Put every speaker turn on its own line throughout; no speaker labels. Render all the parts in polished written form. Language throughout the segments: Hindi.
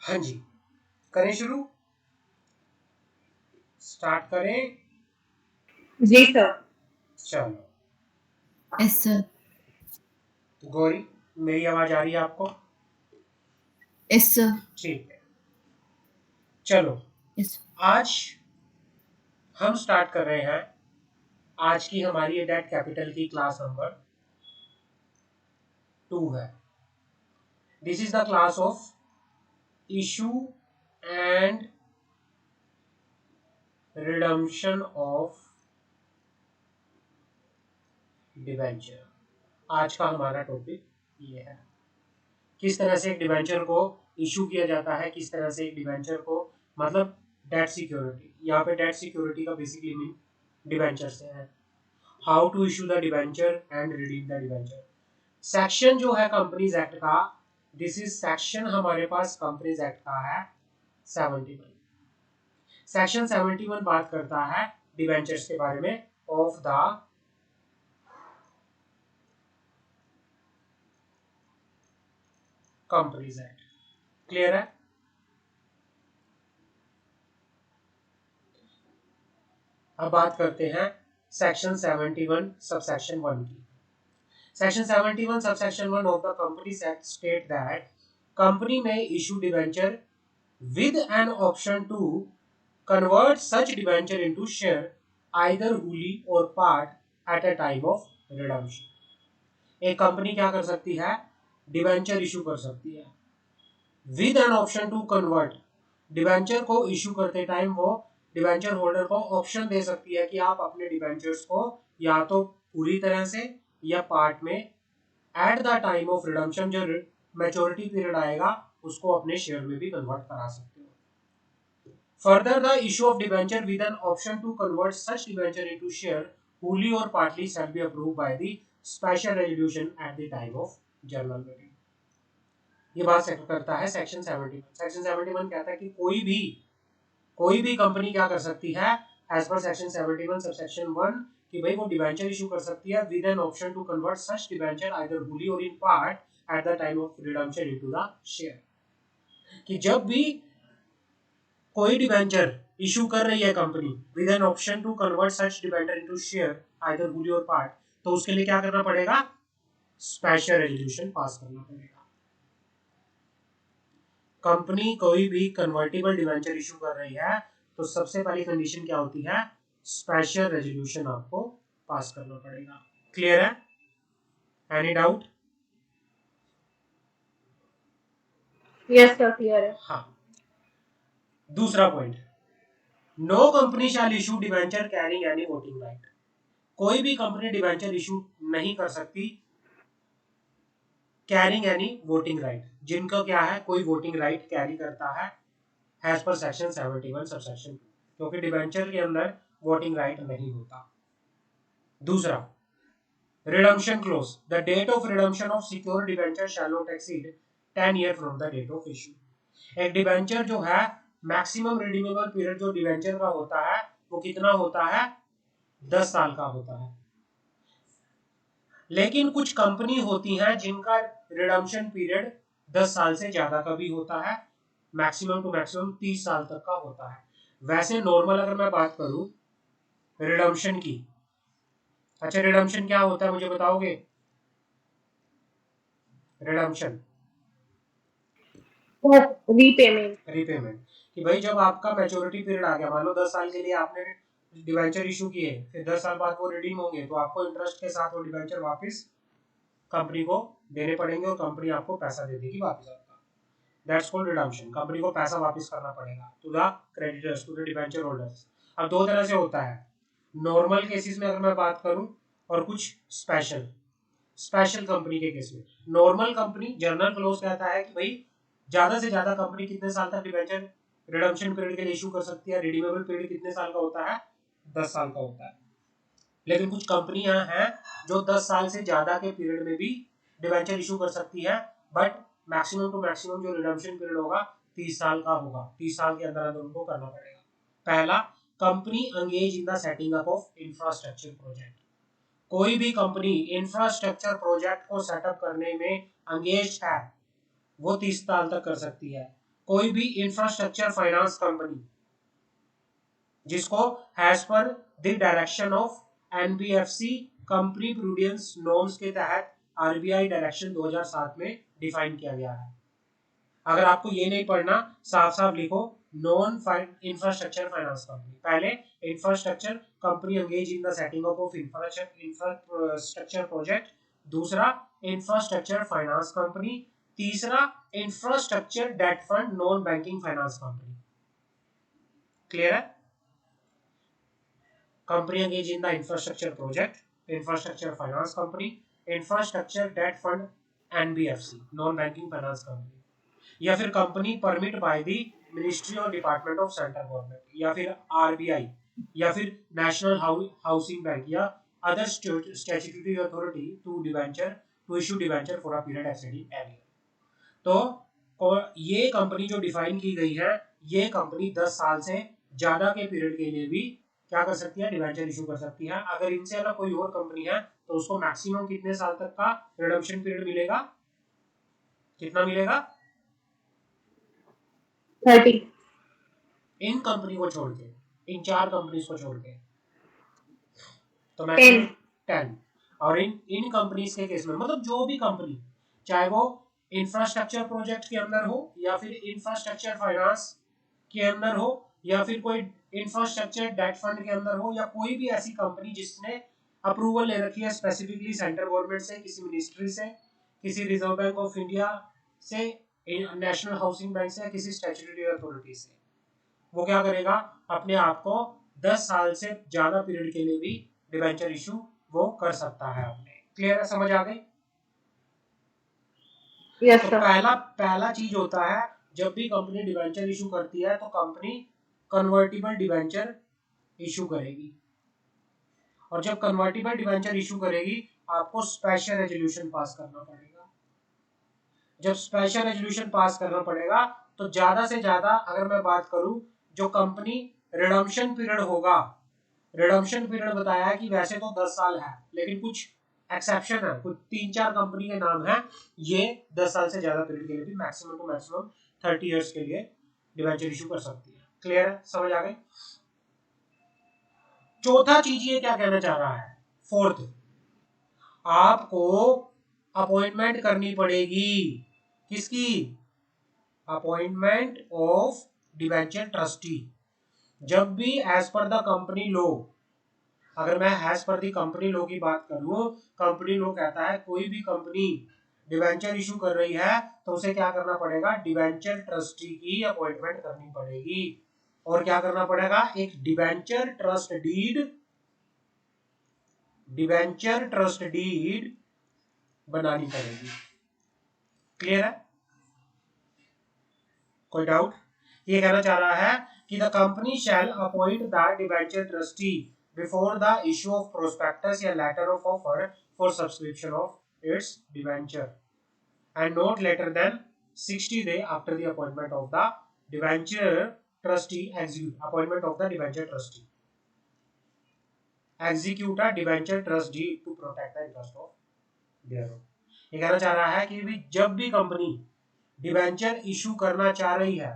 हाँ जी, करें शुरू, स्टार्ट करें।
जी सर।
चलो
यस सर।
गौरी, मेरी आवाज आ रही है आपको?
Yes sir.
ठीक है, चलो
यस।
आज हम स्टार्ट कर रहे हैं। आज की हमारी डेट कैपिटल की क्लास नंबर 2 है। This is the class of issue and redemption of debenture. आज का हमारा टॉपिक ये है, किस तरह से एक डिवेंचर को इशू किया जाता है, किस तरह से एक डिवेंचर को, मतलब डेट सिक्योरिटी, यहाँ पे डेट सिक्योरिटी का बेसिकली मीन डिवेंचर से है। How to issue the debenture and redeem the debenture. Section जो है कंपनीज एक्ट का, दिस इज सेक्शन हमारे पास कंपनीज एक्ट का है 71। सेक्शन 71 बात करता है डिवेंचर्स के बारे में of the companies act. Clear है? अब बात करते हैं सेक्शन 71 सबसेक्शन 1 की। Section 71 subsection 1 of the companies act state that company में issue debenture with an option to convert such debenture into share either wholly or part at a time of redemption। एक कंपनी क्या कर सकती है? डिवेंचर इशू कर सकती है with an option to convert. Debenture को इशू करते टाइम वो डिवेंचर होल्डर को ऑप्शन दे सकती है कि आप अपने डिवेंचर्स को या तो पूरी तरह से या पार्ट में eight the time of redemption, जो मैच्योरिटी पीरियड आएगा उसको अपने शेयर में भी कन्वर्ट करा सकते हो। Further, the issue of debenture with an option to convert such debenture into share wholly or partly shall be approved by the special resolution at the time of general meeting। ये बात करता है सेक्शन 71। सेक्शन 71 कहता है कि कोई भी कंपनी क्या कर सकती है एज पर सेक्शन 71 सबसेक्शन 1 कि भाई वो डिबेंचर इशू कर सकती है with an option to convert such debenture either wholly or in part at the time of redemption into the share. कि जब भी कोई डिबेंचर इशू कर रही है company with an option to convert such debenture into share either wholly or part, तो उसके लिए क्या करना पड़ेगा? स्पेशल रेजोल्यूशन पास करना पड़ेगा। कंपनी कोई भी कन्वर्टेबल डिबेंचर इशू कर रही है तो सबसे पहली कंडीशन क्या होती है? स्पेशल रेजोल्यूशन आपको पास करना पड़ेगा। क्लियर है? Any doubt?
Yes sir, clear है।
हाँ, दूसरा point, no company shall issue debenture carrying any voting right. कोई भी कंपनी डिबेंचर इशू नहीं कर सकती कैरिंग एनी वोटिंग राइट, जिनका क्या है कोई वोटिंग राइट कैरी करता है एज पर सेक्शन 71 सबसेक्शन 2, क्योंकि डिबेंचर के अंदर वोटिंग राइट नहीं होता। दूसरा, redemption clause, the date of redemption of secure debenture shall not exceed 10 year from the date of issue. एक डिबेंचर जो है, मैक्सिमम रिडीमेबल पीरियड जो डिबेंचर का होता है वो कितना होता है? 10 साल का होता है। लेकिन कुछ कंपनी होती हैं जिनका रिडम्पशन पीरियड 10 साल से ज्यादा का भी होता है, मैक्सिमम टू मैक्सिमम 30 साल तक का होता है। वैसे नॉर्मल अगर मैं बात करूं रिडम्पशन की, अच्छा रिडम्पशन क्या होता है मुझे बताओगे? Redemption
repayment.
रीपेमेंट, कि भाई जब आपका मैच्योरिटी पीरियड आ गया, मान लो 10 साल के लिए आपने डिवेंचर इशू किए, फिर 10 साल बाद वो रिडीम होंगे तो आपको इंटरेस्ट के साथ वो डिवेंचर वापस कंपनी को देने पड़ेंगे और कंपनी आपको पैसा दे देगी वापस आपका। That's called redemption. कंपनी को पैसा वापस करना पड़ेगा to the creditors, to the debenture holders. अब दो तरह से होता है, नॉर्मल केसेस में अगर मैं बात करूं और कुछ स्पेशल स्पेशल कंपनी के केस में। नॉर्मल कंपनी जनरल क्लोज कहता है कि भाई ज्यादा से ज्यादा कंपनी कितने साल तक डिबेंचर रिडम्पशन पीरियड के लिए इशू कर सकती है, रिडीमेबल पीरियड कितने साल का होता है? 10 साल का होता है। लेकिन कुछ कंपनियां हैं जो 10 साल से ज्यादा के पीरियड में भी डिबेंचर इशू कर सकती है, बट मैक्सिमम टू मैक्सिमम जो रिडम्पशन पीरियड होगा 30 साल का होगा। 30 साल के अंदर अंदर उनको करना पड़ेगा। पहला, company engage in the setting up of infrastructure project. कोई भी कंपनी इंफ्रास्ट्रक्चर प्रोजेक्ट को सेटअप करने में एंगेज है वो 30 साल तक कर सकती है। कोई भी इंफ्रास्ट्रक्चर फाइनेंस कंपनी जिसको as per the direction of NBFC company prudence norms के तहत आरबीआई डायरेक्शन 2007 में डिफाइन किया गया है। अगर आपको ये नहीं पढ़ना, साफ साफ लिखो नॉन इंफ्रास्ट्रक्चर फाइनेंस कंपनी। पहले infrastructure company engage in the setting up of infrastructure project, दूसरा इंफ्रास्ट्रक्चर फाइनेंस कंपनी, तीसरा infrastructure debt fund non banking finance company. Clear है? Company engage in the infrastructure project, infrastructure finance company, infrastructure debt fund NBFC non banking finance company, या फिर company permit by the ministry or department of central government, या फिर आरबीआई, या फिर नेशनल हाउसिंग बैंक या other statutory authority to issue debenture for a period exceeding an year. तो ये कंपनी जो डिफाइन की गई है, ये कंपनी 10 साल से ज्यादा के पीरियड के लिए भी क्या कर सकती है, डिवेंचर इशू कर सकती है। अगर इनसे अलग कोई और कंपनी है तो उसको मैक्सिमम कितने साल तक का रिडम्पशन पीरियड मिलेगा, कितना मिलेगा?
30।
इन कंपनी को छोड़ के, इन 4 कंपनीज को छोड़ के तो 10। और इन कंपनीज के केस में मतलब जो भी कंपनी, चाहे वो इंफ्रास्ट्रक्चर प्रोजेक्ट के अंदर हो या फिर इंफ्रास्ट्रक्चर फाइनेंस के अंदर हो या फिर कोई इंफ्रास्ट्रक्चर डेट फंड के अंदर हो, या कोई भी ऐसी कंपनी जिसने अप्रूवल ले रखी है स्पेसिफिकली सेंट्रल गवर्नमेंट से, किसी मिनिस्ट्री से, किसी रिजर्व बैंक ऑफ इंडिया से, नेशनल हाउसिंग बैंक से, किसी स्टैट्यूटरी अथॉरिटी से, वो क्या करेगा, अपने आप को 10 साल से ज्यादा पीरियड के लिए भी डिवेंचर इशू वो कर सकता है अपने। क्लियर है? समझ आ गई?
यस
तो
सर।
पहला चीज होता है, जब भी कंपनी डिवेंचर इशू करती है तो कंपनी कन्वर्टिबल डिवेंचर इशू करेगी, और जब कन्वर्टिबल डिवेंचर इशू करेगी आपको स्पेशल रेजोल्यूशन पास करना पड़ेगा। जब स्पेशल रेजोल्यूशन पास करना पड़ेगा तो ज्यादा से ज्यादा, अगर मैं बात करूं, जो कंपनी रिडम्पशन पीरियड होगा, रिडम्पशन पीरियड बताया है कि वैसे तो 10 साल है, लेकिन कुछ एक्सेप्शन है, कुछ 3-4 कंपनी के नाम है, ये 10 साल से ज्यादा पीरियड के लिए भी मैक्सिमम टू मैक्सिमम 30 इयर्स के लिए डिवेंचर इशू कर सकती है। क्लियर है? समझ आ गई? चौथा चीज ये क्या कहना चाह रहा है, फोर्थ, आपको अपॉइंटमेंट करनी पड़ेगी, किसकी? Appointment of debenture trustee. जब भी as per the company law, अगर मैं as per the company law की बात करूं, कंपनी लॉ कहता है कोई भी कंपनी डिवेंचर इशू कर रही है तो उसे क्या करना पड़ेगा, डिवेंचर ट्रस्टी की अपॉइंटमेंट करनी पड़ेगी, और क्या करना पड़ेगा, एक डिवेंचर ट्रस्ट डीड बनानी पड़ेगी। क्लियर है? कोई डाउट? ये कहना चाह रहा है कि the company shall appoint the debenture trustee before the issue of prospectus या letter of offer for subscription of its debenture and not later than 60 days after the appointment of the debenture trustee appointment of the debenture trustee execute a debenture trust deed to protect the interest of thereof। ये कहना चाह रहा है कि भी जब भी कंपनी डिवेंचर इशू करना चाह रही है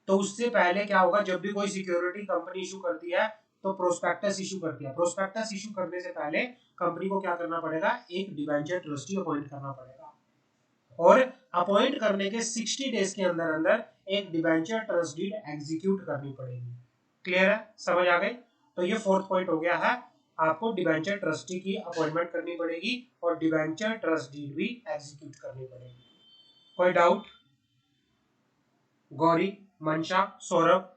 तो उससे पहले क्या होगा, जब भी कोई सिक्योरिटी कंपनी इशू करती है तो प्रोस्पेक्टस इशू करती है। प्रोस्पेक्टस इशू करने से पहले कंपनी को क्या करना पड़ेगा, एक डिवेंचर ट्रस्टी अपॉइंट करना पड़ेगा, और अपॉइंट करने के 60 डेज के अंदर अंदर एक डिवेंचर ट्रस्ट डीड एग्जीक्यूट करनी पड़ेगी। क्लियर है? समझ आ गई? तो ये फोर्थ पॉइंट हो गया है, आपको डिवेंचर ट्रस्टी की अपॉइंटमेंट करनी पड़ेगी और डिवेंचर ट्रस्ट डीड भी एग्जीक्यूट करनी पड़ेगी। कोई doubt? Gauri, Mansha, Saurabh?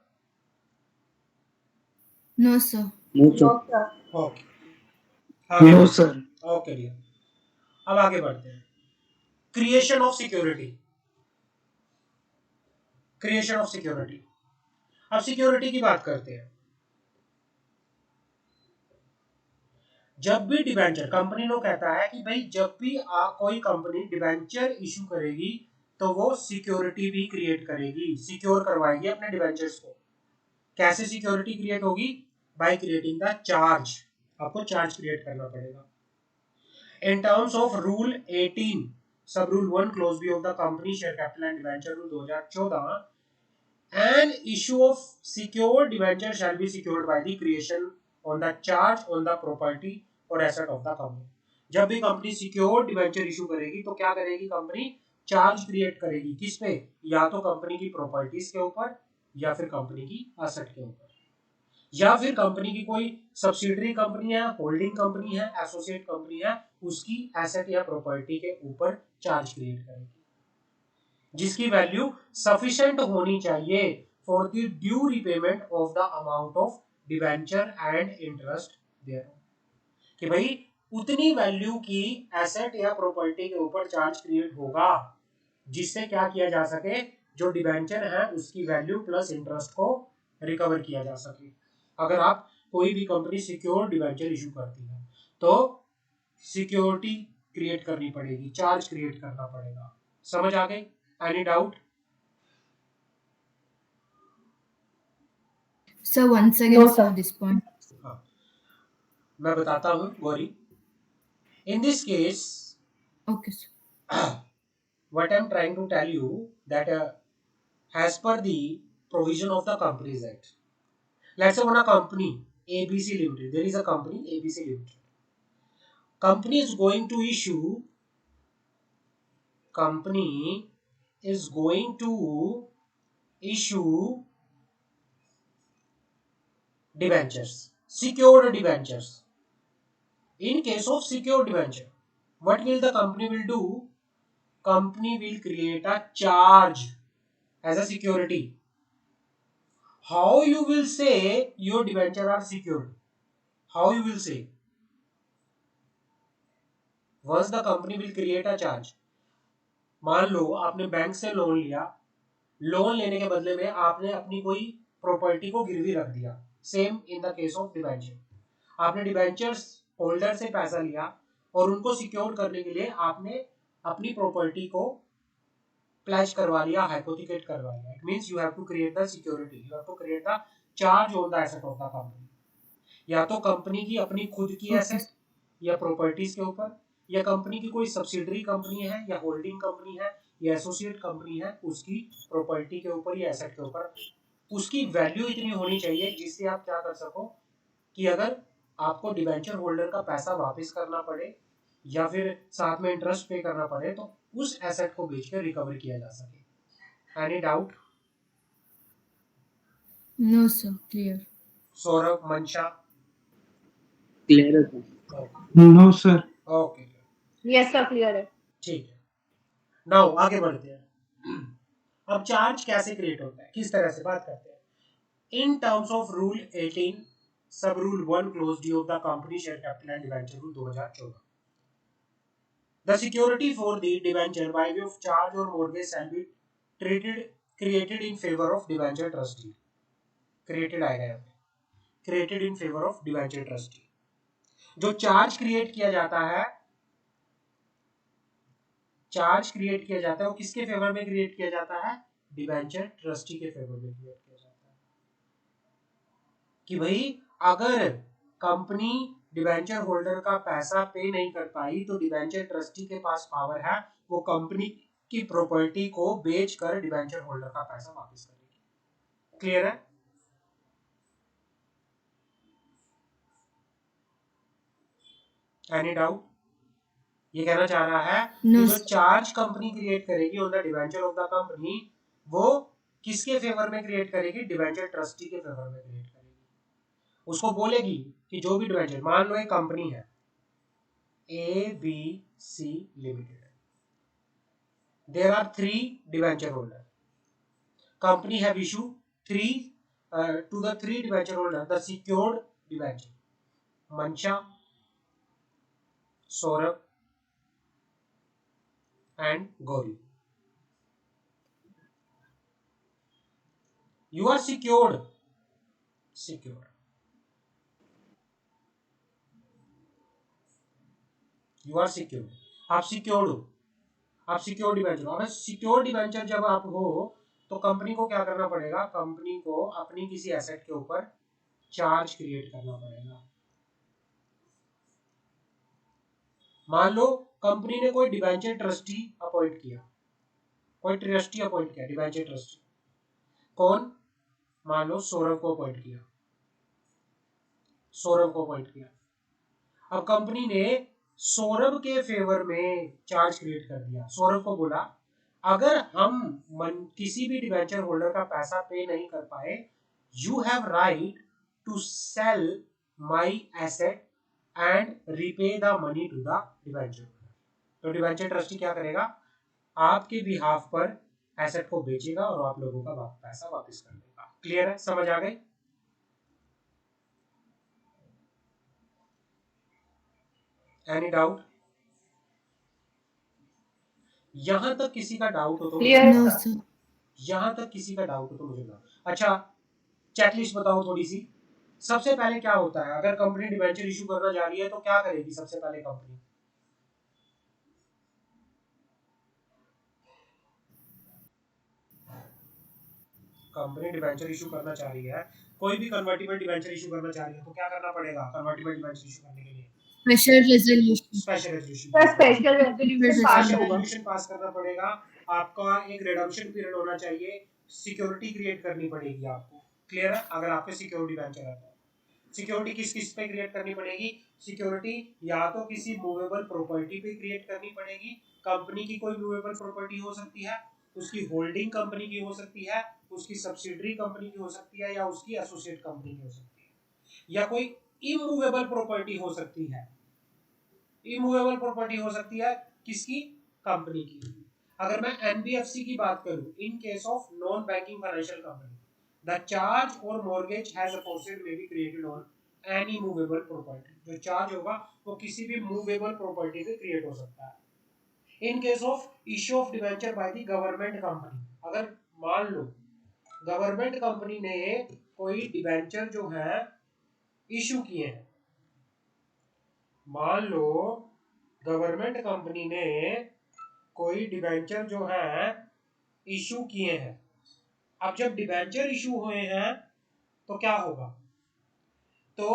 No sir.
No sir.
Okay,
no sir.
Okay dear, अब आगे बढ़ते हैं। Creation of security, creation of security. अब सिक्योरिटी की बात करते हैं। जब भी डिवेंचर, कंपनी लोग कहता है कि भाई जब भी कोई कंपनी डिवेंचर इशू करेगी तो वो सिक्योरिटी भी क्रिएट करेगी, सिक्योर करवाएगी अपने डिवेंचर्स को। कैसे सिक्योरिटी क्रिएट होगी? बाय क्रिएटिंग द चार्ज, आपको चार्ज क्रिएट करना पड़ेगा। In terms of rule 18 sub rule 1 clause B of the company share capital and debenture rule 2014, an issue of secured debenture shall be secured by the creation on the charge on the property or asset of the company. जब भी कंपनी सिक्योर्ड डिवेंचर इशू करेगी तो क्या करेगी कंपनी? चार्ज क्रिएट करेगी किस पे? या तो कंपनी की प्रॉपर्टीज के ऊपर, या फिर कंपनी की एसेट के ऊपर, या फिर कंपनी की कोई सब्सिडरी कंपनी है, होल्डिंग कंपनी है, एसोसिएट कंपनी है, उसकी एसेट या प्रॉपर्टी के ऊपर चार्ज क्रिएट करेगी जिसकी वैल्यू सफिशिएंट होनी चाहिए for the due repayment of the amount of debenture and interest there, कि भाई उतनी वैल्यू की एसेट या प्रॉपर्टी के ऊपर चार्ज क्रिएट होगा जिससे क्या किया जा सके, जो डिवेंचर है उसकी वैल्यू प्लस इंटरेस्ट को रिकवर किया जा सके। अगर आप कोई भी कंपनी सिक्योर डिवेंचर इशू करती है तो सिक्योरिटी क्रिएट करनी पड़ेगी, चार्ज क्रिएट करना पड़ेगा। समझ आ गई? Any doubt?
Sir, once again,
No,
sir,
sir.
this point.
हाँ, मैं बताता हूँ Gauri. In this case
Okay, sir.
what I'm trying to tell you that as per the provision of the Companies Act, let's say on a company ABC Limited, there is a company ABC Limited. Company is going to issue debentures, secured debentures. In case of secured debenture, what will the company will do? Company will create a charge as a security. How you will say your debenture are secured? How you will say? Once the company will create a charge. मान लो आपने बैंक से लोन लिया, लोन लेने के बदले में आपने अपनी कोई प्रॉपर्टी को गिरवी रख दिया। Same in the case of debenture, आपने डिबेंचर्स होल्डर से पैसा लिया और उनको सिक्योर करने के लिए आपने अपनी प्रॉपर्टी को प्लेज करवा लिया, हाइपोथिकेट करवा लिया। It means you have to create the security, you have to create the charge on the asset of the company. या तो कंपनी की अपनी खुद की एसेट या प्रॉपर्टीज के ऊपर, या कंपनी की कोई सब्सिडरी कंपनी है या होल्डिंग कंपनी है या एसोसिएट कंपनी है, उसकी प्रॉपर्टी के ऊपर या एसेट के ऊपर उसकी वैल्यू इतनी होनी चाहिए जिससे आप क्या कर सको कि अगर आपको डिबेंचर होल्डर का पैसा वापस करना पड़े या फिर साथ में इंटरेस्ट पे करना पड़े तो उस एसेट को बेचकर रिकवर किया जा सके। Any doubt?
No, sir, clear.
Saurabh, Mansha?
Clear है sir? No sir.
Okay,
Yes, sir. Clear है।
ठीक है। नाउ आगे बढ़ते हैं। अब चार्ज कैसे क्रिएट होता है, किस तरह से बात करते हैं। इन terms of rule 18 sub rule 1 clause D of the company share capital and debenture rule 2014, the security for the debenture by way of charge or mortgage shall be created in favour of debenture trustee. Created आएगा यहाँ पे, created in favour of debenture trustee. जो चार्ज क्रिएट किया जाता है, चार्ज क्रिएट किया जाता है वो किसके फेवर में क्रिएट किया जाता है? डिवेंचर ट्रस्टी के फेवर में क्रिएट किया जाता है। कि भाई अगर कंपनी डिवेंचर होल्डर का पैसा पे नहीं कर पाई तो डिवेंचर ट्रस्टी के पास पावर है, वो कंपनी की प्रॉपर्टी को बेचकर डिवेंचर होल्डर का पैसा वापस करेगी। क्लियर है? Any doubt? ये कहना चाह रहा है
No,
कि जो
sir.
चार्ज कंपनी क्रिएट करेगी on the debenture of the company, वो किसके फेवर में क्रिएट करेगी? डिवेंचर ट्रस्टी के फेवर में क्रिएट करेगी। उसको बोलेगी कि जो भी डिवेंचर, मान लो एक कंपनी है ABC limited, there are 3 debenture holder, company have issue 3 to the 3 debenture holder the secured debenture, Mansha, Saurabh and Gauri. You are secured. You are secured. आप सिक्योर्ड हो, आप सिक्योर्ड डिवेंचर हो। अब सिक्योर्ड डिवेंचर जब आप हो तो कंपनी को क्या करना पड़ेगा? कंपनी को अपनी किसी एसेट के ऊपर चार्ज क्रिएट करना पड़ेगा। मान लो कंपनी ने कोई डिबेंचर ट्रस्टी अपॉइंट किया, कोई ट्रस्टी अपॉइंट किया, डिबेंचर ट्रस्टी कौन, मान लो सौरभ को अपॉइंट किया, सौरभ को अपॉइंट किया। अब कंपनी ने सौरभ के फेवर में चार्ज क्रिएट कर दिया, सौरभ को बोला अगर हम किसी भी डिबेंचर होल्डर का पैसा पे नहीं कर पाए, you have right to sell my asset and repay the money to the debenture. तो डिबेंचर ट्रस्टी क्या करेगा, आपके बिहाफ पर एसेट को बेचेगा और आप लोगों का पैसा वापस कर देगा। क्लियर है, समझ आ गई? Any doubt? यहां तक किसी का डाउट हो तो
Clear.
No, sir.
यहां तक किसी का डाउट हो तो मुझे बताओ। अच्छा, चेकलिस्ट बताओ थोड़ी सी। सबसे पहले क्या होता है, अगर कंपनी डिबेंचर इशू करना जा रही है तो क्या करेगी सबसे पहले कंपनी? कंपनी डिबेंचर इशू करना चाह रही है, कोई भी कन्वर्टिबल डिबेंचर इशू करना चाह रही है तो क्या करना पड़ेगा कन्वर्टिबल डिबेंचर इशू करने के लिए?
Special resolution.
Special resolution,
Sir, special resolution pass
special
होगा.
रेजोल्यूशन पास करना पड़ेगा। आपका एक रिडम्पशन पीरियड होना चाहिए, सिक्योरिटी क्रिएट करनी पड़ेगी आपको। क्लियर है? अगर आपके सिक्योरिटी बेंचर है तो सिक्योरिटी किस किस पे क्रिएट करनी पड़ेगी? सिक्योरिटी या तो किसी मूवेबल प्रॉपर्टी पे क्रिएट करनी पड़ेगी, कंपनी की कोई मूवेबल प्रॉपर्टी हो सकती है, उसकी होल्डिंग कंपनी की हो सकती है, उसकी सब्सिडरी कंपनी की हो सकती है, या उसकी एसोसिएट कंपनी की हो सकती है, या कोई इमूवेबल प्रॉपर्टी हो सकती है। इमूवेबल प्रॉपर्टी हो सकती है किसकी? कंपनी की। अगर मैं एनबीएफसी की बात करूं, इन case of non banking financial company, the charge or mortgage has opposite में be created on any movable property. जो चार्ज होगा वो किसी भी मूवेबल प्रॉपर्टी पे क्रिएट हो सकता है। In case of issue of debenture by the government company, अगर मान लो गवर्नमेंट कंपनी ने कोई डिबेंचर जो है इशू किए हैं, मान लो गवर्नमेंट कंपनी ने कोई डिबेंचर जो है इशू किए हैं। अब जब डिबेंचर इशू हुए हैं तो क्या होगा? तो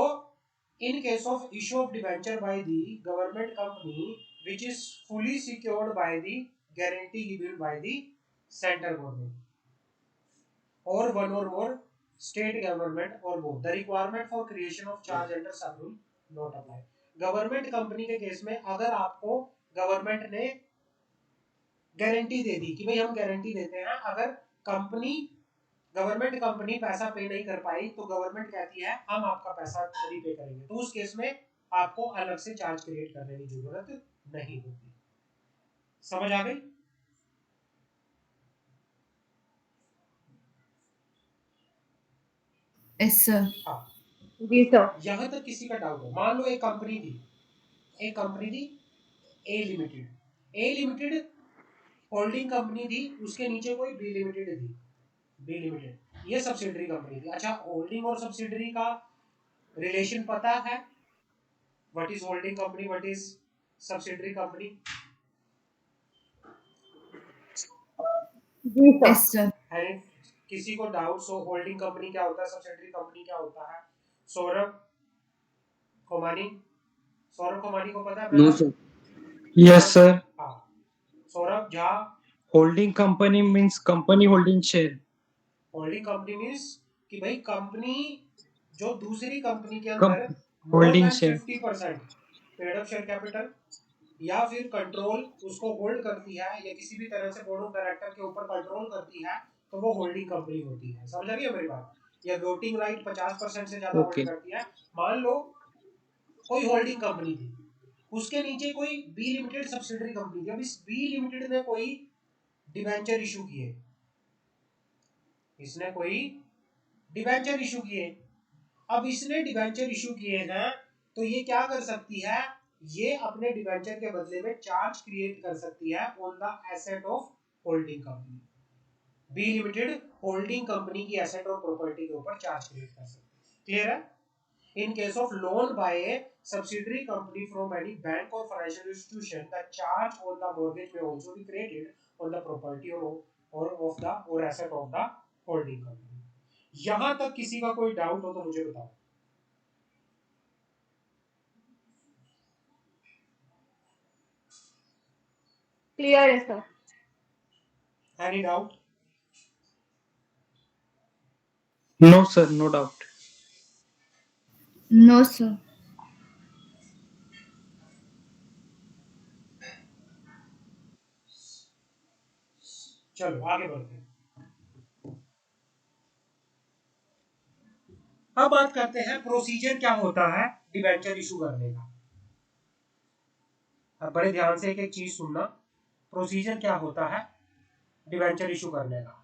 in case of issue of debenture by the government company which is fully secured by the guarantee given by the central government or one or more state government or both, the requirement for creation of charge under sub rule not apply. Government company के केस में अगर आपको गवर्नमेंट ने गारंटी दे दी कि भाई हम गारंटी देते हैं, अगर कंपनी गवर्नमेंट कंपनी पैसा पे नहीं कर पाई तो गवर्नमेंट कहती है हम आपका पैसा रीपे करेंगे, तो उस केस में आपको अलग से चार्ज क्रिएट करने की जरूरत नहीं होती। समझ आ गई?
Yes, sir.
हाँ,
जी सर.
यहां तक किसी का डाउट हो? मान लो एक कंपनी थी A limited, A limited holding company थी, उसके नीचे कोई बी लिमिटेड थी, बी लिमिटेड ये सब्सिडरी कंपनी थी। अच्छा, होल्डिंग और सब्सिडरी का रिलेशन पता है? What is holding company, what is subsidiary company?
जी सर.
Yes, sir.
है किसी को डाउट? सो होल्डिंग कंपनी क्या होता है, सब्सिडरी कंपनी क्या होता है? सौरभ कोमानी, सौरभ कोमानी को पता है?
No, sir. Yes, sir.
हाँ, Saurabh Jha.
Holding company means company holding share.
Holding company means कि भाई कंपनी जो दूसरी कंपनी के अंदर more
Holding
than
share.
50% paid up share capital या फिर कंट्रोल उसको होल्ड करती है, या किसी भी तरह से बोर्ड ऑफ डायरेक्टर के ऊपर कंट्रोल करती है, तो वो होल्डिंग कंपनी होती है। समझ आ गई मेरी बात? या वोटिंग राइट 50% से ज्यादा होल्ड
Okay.
करती है। मान लो कोई होल्डिंग कंपनी थी, उसके नीचे कोई बी लिमिटेड सब्सिडरी कंपनी थी। अब इस बी लिमिटेड ने कोई डिबेंचर इशू किए, इसने कोई डिबेंचर इशू किए। अब इसने डिबेंचर इशू किए हैं तो ये क्या कर सकती है? ये अपने डिबेंचर के बदले में चार्ज क्रिएट कर सकती है on the asset of holding company. B limited holding company की एसेट और प्रॉपर्टी के ऊपर चार्ज क्रिएट कर सकती है। क्लियर है? In case of loan by a subsidiary company from any bank or financial institution, the charge on the mortgage may also be created on the property or of the or asset of the holding company. यहां तक किसी का कोई डाउट हो तो मुझे बताओ।
Clear है sir.
Any doubt?
No, sir, no doubt.
No, sir.
चलो आगे बढ़ते हैं। अब बात करते हैं प्रोसीजर क्या होता है डिबेंचर इशू करने का। अब बड़े ध्यान से एक एक चीज सुनना। प्रोसीजर क्या होता है डिबेंचर इशू करने का।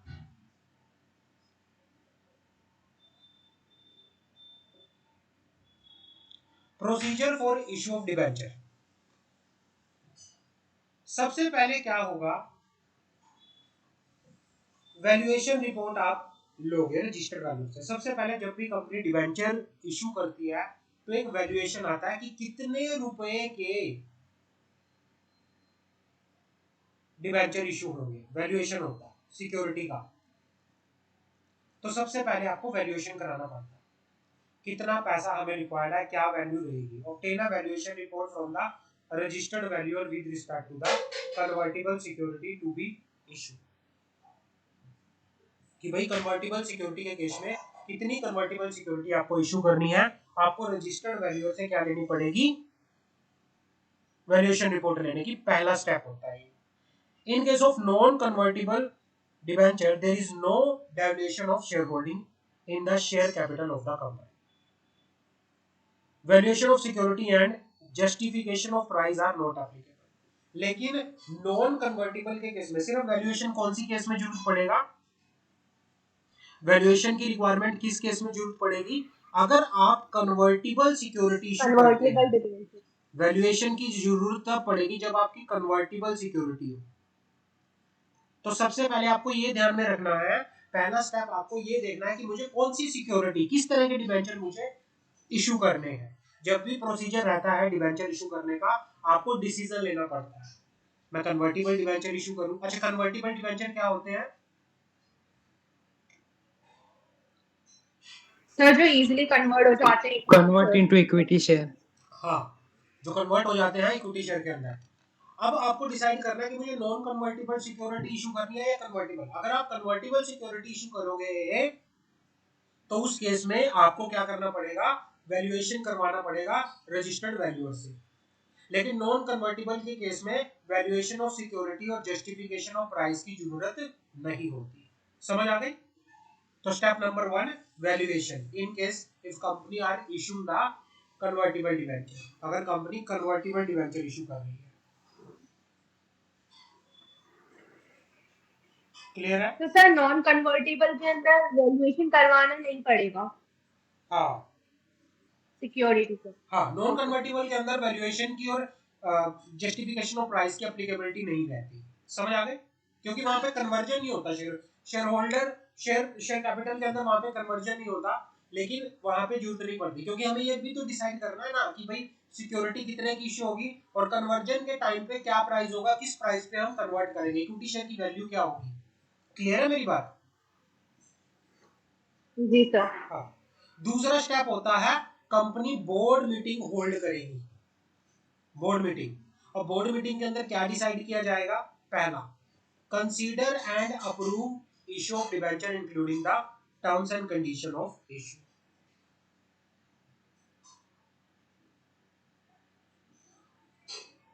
Procedure for issue of debenture. सबसे पहले क्या होगा, वैल्यूएशन रिपोर्ट आप लोगे रजिस्टर्ड वैल्यू से। सबसे पहले जब भी कंपनी डिबेंचर इशू करती है तो एक वैल्यूएशन आता है कि कितने रुपए के डिबेंचर इशू होंगे, वैल्यूएशन होता है सिक्योरिटी का। तो सबसे पहले आपको वैल्यूएशन कराना पड़ता है, कितना पैसा हमें रिक्वायर्ड है, क्या वैल्यू रहेगी। Obtain a valuation report from the registered valuer with respect to the convertible security to be issue. कि भाई कन्वर्टिबल सिक्योरिटी के केस में कितनी कन्वर्टिबल सिक्योरिटी आपको इशू करनी है, आपको रजिस्टर्ड वैल्यूअर से क्या लेनी पड़ेगी, वैल्यूएशन रिपोर्ट लेने की पहला स्टेप होता है। In case of non convertible debenture there is no deviation of share holding in the share capital of the company. Valuation of security and justification of price are not applicable. लेकिन नॉन कन्वर्टिबल के केस में सिर्फ वैल्यूएशन कौन सी केस में जरूरत पड़ेगा, वैल्यूएशन की रिक्वायरमेंट किस केस में जरूरत पड़ेगी, अगर आप कन्वर्टिबल सिक्योरिटी इशू करते हैं।
Convertible debenture.
वैल्यूएशन की जरूरत तब पड़ेगी जब आपकी कन्वर्टिबल सिक्योरिटी हो। तो सबसे पहले आपको ये ध्यान में रखना है, पहला स्टेप आपको ये देखना है कि मुझे कौन सी सिक्योरिटी, किस तरह के डिबेंचर मुझे इशू करने हैं। जब भी प्रोसीजर रहता है डिबेंचर इशू करने का, आपको डिसीजन लेना पड़ता है, मैं कन्वर्टिबल डिबेंचर इशू करूं। अच्छा, कन्वर्टिबल डिबेंचर क्या होते हैं?
Sir, जो easily convert हो जाते हैं
Convert into equity share.
हाँ, जो कन्वर्ट हो जाते हैं इक्विटी शेयर के अंदर। अब आपको डिसाइड करना है कि मुझे नॉन कन्वर्टिबल सिक्योरिटी इशू करनी है या कन्वर्टिबल। अगर आप कन्वर्टिबल सिक्योरिटी इशू करोगे तो उस केस में आपको क्या करना पड़ेगा, वैल्यूएशन करवाना पड़ेगा रजिस्टर्ड वैल्यूअर से। लेकिन नॉन कन्वर्टिबल के केस में वैल्यूएशन ऑफ सिक्योरिटी और जस्टिफिकेशन ऑफ प्राइस की जरूरत नहीं होती। समझ आ गई? तो step number 1, valuation in case if company are issuing the convertible debenture. अगर कंपनी कन्वर्टिबल डिबेंचर इशू कर रही है। क्लियर है?
तो सर नॉन कन्वर्टेबल के अंदर वैल्यूएशन करवाना नहीं पड़ेगा
हाँ
सिक्योरिटी को।
हाँ, नॉन कन्वर्टिबल के अंदर वैल्यूएशन की और जस्टिफिकेशन ऑफ प्राइस की एप्लीकेबिलिटी नहीं रहती। समझ आ गए? क्योंकि वहां पे कन्वर्जन नहीं होता, शेयर होल्डर शेयर कैपिटल के अंदर वहां पे कन्वर्जन नहीं होता। लेकिन वहां पे जरूरत नहीं पड़ती, क्योंकि हमें ये भी तो डिसाइड करना है ना कि भाई सिक्योरिटी कितने की इशू होगी और कन्वर्जन के टाइम पे क्या प्राइस होगा, किस प्राइस पे हम कन्वर्ट करेंगे, इक्विटी शेयर की वैल्यू क्या होगी। क्लियर है मेरी बात?
जी सर।
हाँ। दूसरा स्टेप होता है कंपनी बोर्ड मीटिंग होल्ड करेगी। बोर्ड मीटिंग, और बोर्ड मीटिंग के अंदर क्या डिसाइड किया जाएगा, पहला consider and approve issue of debenture including the terms and condition of issue.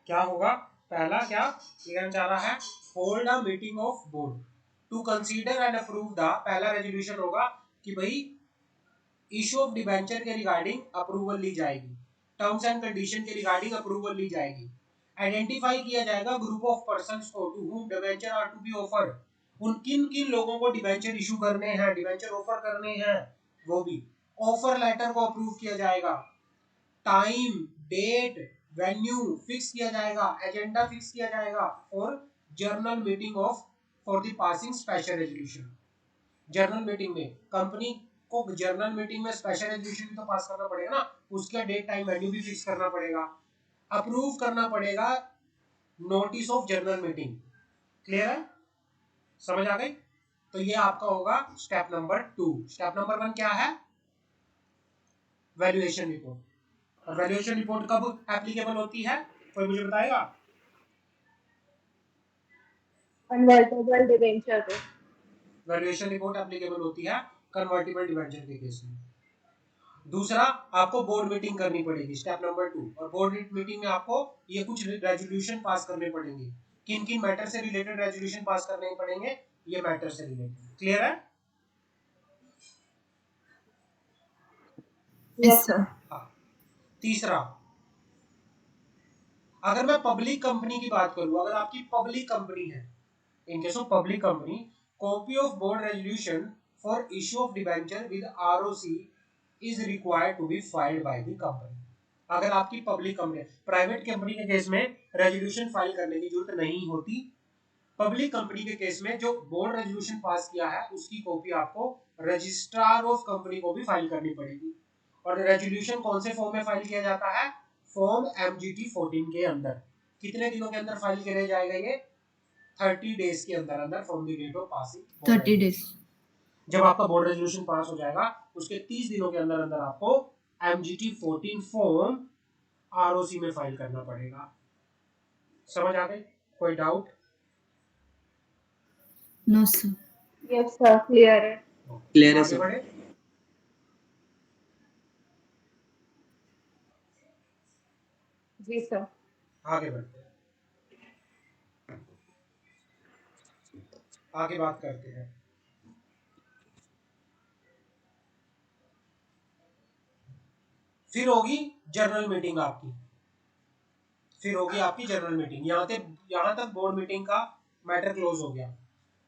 क्या होगा, पहला क्या कहना चाह रहा है, hold a meeting of board to consider and approve the, पहला रेजोल्यूशन होगा कि भाई इशू ऑफ डिबेंचर के रिगार्डिंग अप्रूवल ली जाएगी, टर्म्स एंड कंडीशन के रिगार्डिंग अप्रूवल ली जाएगी। आइडेंटिफाई किया जाएगा ग्रुप ऑफ पर्संस को to whom debenture are to be offered. उन किन किन लोगों को डिबेंचर इशू करने हैं, डिबेंचर ऑफर करने हैं, वो भी ऑफर लेटर को अप्रूव किया जाएगा। टाइम, डेट, वेन्यू फिक्स किया जाएगा, एजेंडा फिक्स किया जाएगा और journal meeting of for the passing special resolution. Journal meeting में कंपनी को जर्नल मीटिंग में स्पेशल रेजोल्यूशन भी तो पास करना पड़ेगा ना, उसका डेट टाइम वेन्यू भी फिक्स करना पड़ेगा, अप्रूव करना पड़ेगा notice of journal meeting. Clear है? समझ आ गई? तो ये आपका होगा स्टेप नंबर 2। स्टेप नंबर 1 क्या है, वैल्यूएशन रिपोर्ट। और वैल्यूएशन रिपोर्ट कब एप्लीकेबल होती है, कोई मुझे बताएगा?
कन्वर्टेबल डिबेंचर पे।
वैल्यूएशन रिपोर्ट एप्लीकेबल होती है कन्वर्टिबल डिबेंचर के केस में। दूसरा, आपको बोर्ड मीटिंग करनी पड़ेगी, स्टेप नंबर 2। और बोर्ड मीटिंग में आपको ये कुछ रेजोल्यूशन पास करने पड़ेंगे। किन किन मैटर से रिलेटेड रेजोल्यूशन पास करने पड़ेंगे? ये मैटर से रिलेटेड। क्लियर है?
Yes sir.
हाँ। तीसरा, अगर मैं पब्लिक कंपनी की बात करूं, अगर आपकी पब्लिक कंपनी है, in case of public company, copy of board resolution for issue of debenture with ROC is required to be filed by the company. अगर आपकी पब्लिक कंपनी, प्राइवेट कंपनी के केस में रेजोल्यूशन फाइल करने की जरूरत नहीं होती। पब्लिक कंपनी के केस में जो बोर्ड रेजोल्यूशन पास किया है उसकी कॉपी आपको रजिस्ट्रार ऑफ कंपनी को भी फाइल करनी पड़ेगी। और रेजोल्यूशन कौन से फॉर्म में फाइल किया जाता है? फॉर्म MGT 14 के अंदर। कितने दिनों के अंदर फाइल किया जाएगा ये? 30 डेज के अंदर अंदर from the date of passing.
30 days.
जब आपका बोर्ड रेजोल्यूशन पास हो जाएगा उसके 30 दिनों के अंदर अंदर आपको MGT 14 फॉर्म ROC में फाइल करना पड़ेगा। समझ आ गई? कोई doubt?
No, sir.
Yes sir, clear है।
क्लियर है
आगे
सर।
बढ़े।
जी सर।
आगे बढ़ते हैं, आगे बात करते हैं। फिर होगी जनरल मीटिंग आपकी, फिर होगी आपकी जनरल मीटिंग। यहाँ तक बोर्ड मीटिंग का मैटर क्लोज हो गया।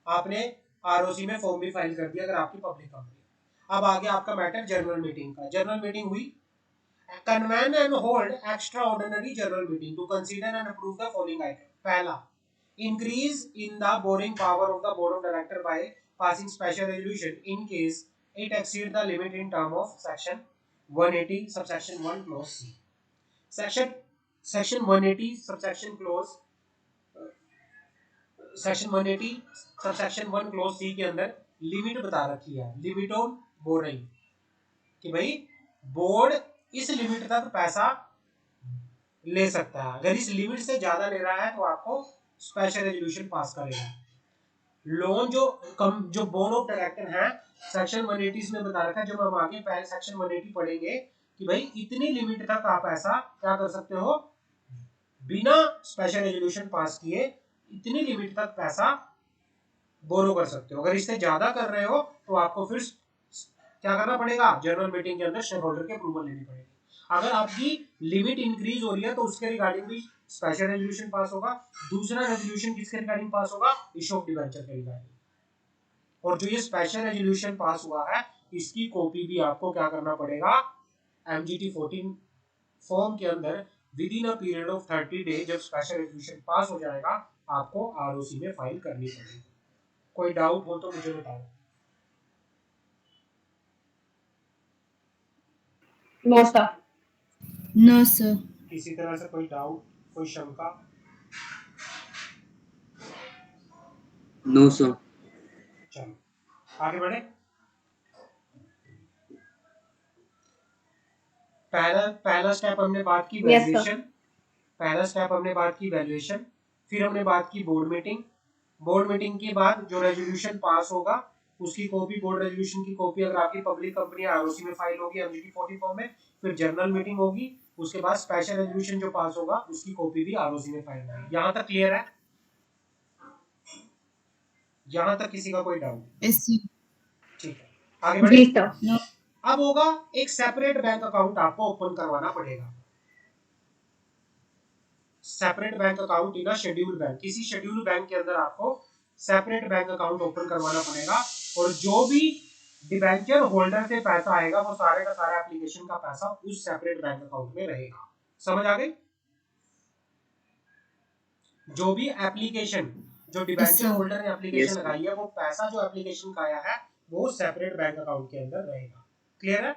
आपने आरओसी में फॉर्म भी फाइल कर दिया अगर आपकी पब्लिक कंपनी। अब आगे आपका मैटर जनरल मीटिंग का। जनरल मीटिंग हुई, convene and hold extraordinary general meeting to consider and approve the following item. पहला, increase in the borrowing power of the board of director by passing special resolution in case it exceed the limit in term of section 180 subsection 1 clause C। section 180 subsection clause section 180 subsection 1 clause C के अंदर लिमिट बता रखी है, लिमिट ऑन बोरिंग, कि भाई बोर्ड इस लिमिट तक पैसा ले सकता है। अगर इस लिमिट से ज्यादा ले रहा है तो आपको स्पेशल रेजोल्यूशन पास करेगा। लोन जो बोर्ड ऑफ डायरेक्टर है सेक्शन 180 में बता रखा है, जब हम आगे पहले सेक्शन 180 पढ़ेंगे कि भाई इतनी लिमिट तक आप ऐसा क्या कर सकते हो, बिना स्पेशल रेजोल्यूशन पास किए इतनी लिमिट तक पैसा बोरो कर सकते हो। अगर इससे ज्यादा कर रहे हो तो आपको फिर क्या करना पड़ेगा? जनरल मीटिंग के अंदर शेयर होल्डर की अप्रूवल लेनी पड़ेगी। अगर आपकी लिमिट इंक्रीज हो रही है तो उसके रिगार्डिंग भी स्पेशल रेजोल्यूशन पास होगा। दूसरा रेजोल्यूशन किसके रिगार्डिंग पास होगा? इश्यू ऑफ डिबेंचर के रिगार्डिंग। और जो ये स्पेशल रेजोल्यूशन पास हुआ है इसकी कॉपी भी आपको क्या करना पड़ेगा? MGT 14 फॉर्म के अंदर with in a period of 30 days जब स्पेशल रेजोल्यूशन पास हो जाएगा आपको ROC में फाइल करनी पड़ेगी। कोई डाउट हो तो मुझे बताओ।
No sir.
No, sir.
किसी तरह से कोई डाउट, कोई शंका?
No sir.
चलो आगे बढ़े। पहला स्टेप हमने बात की वैल्यूएशन, पहला स्टेप हमने बात की वैल्यूएशन, फिर हमने बात की बोर्ड मीटिंग। बोर्ड मीटिंग के बाद जो रेजोल्यूशन पास होगा उसकी कॉपी, बोर्ड रेजोल्यूशन की कॉपी अगर आपकी पब्लिक कंपनी ROC में फाइल होगी MGT 40 फॉर्म में, फिर जनरल मीटिंग होगी, उसके बाद स्पेशल रेजोल्यूशन जो पास होगा उसकी कॉपी भी ROC में फाइल होगी। यहाँ तक क्लियर है? यहाँ तक किसी का कोई डाउट?
Yes, sir.
ठीक है, आगे बढ़े।
No.
अब होगा एक सेपरेट बैंक अकाउंट आपको ओपन करवाना पड़ेगा। Separate bank account in schedule bank, किसी शेड्यूल बैंक के अंदर आपको सेपरेट बैंक अकाउंट ओपन करवाना पड़ेगा। और जो भी डिबेंचर होल्डर से पैसा आएगा वो सारे का सारा एप्लीकेशन का पैसा उस सेपरेट बैंक अकाउंट में रहेगा। समझ आ गई? जो भी एप्लीकेशन, जो डिबेंचर होल्डर ने एप्लीकेशन लगाई है वो पैसा जो एप्लीकेशन का आया है वो सेपरेट बैंक अकाउंट के अंदर रहेगा। क्लियर है?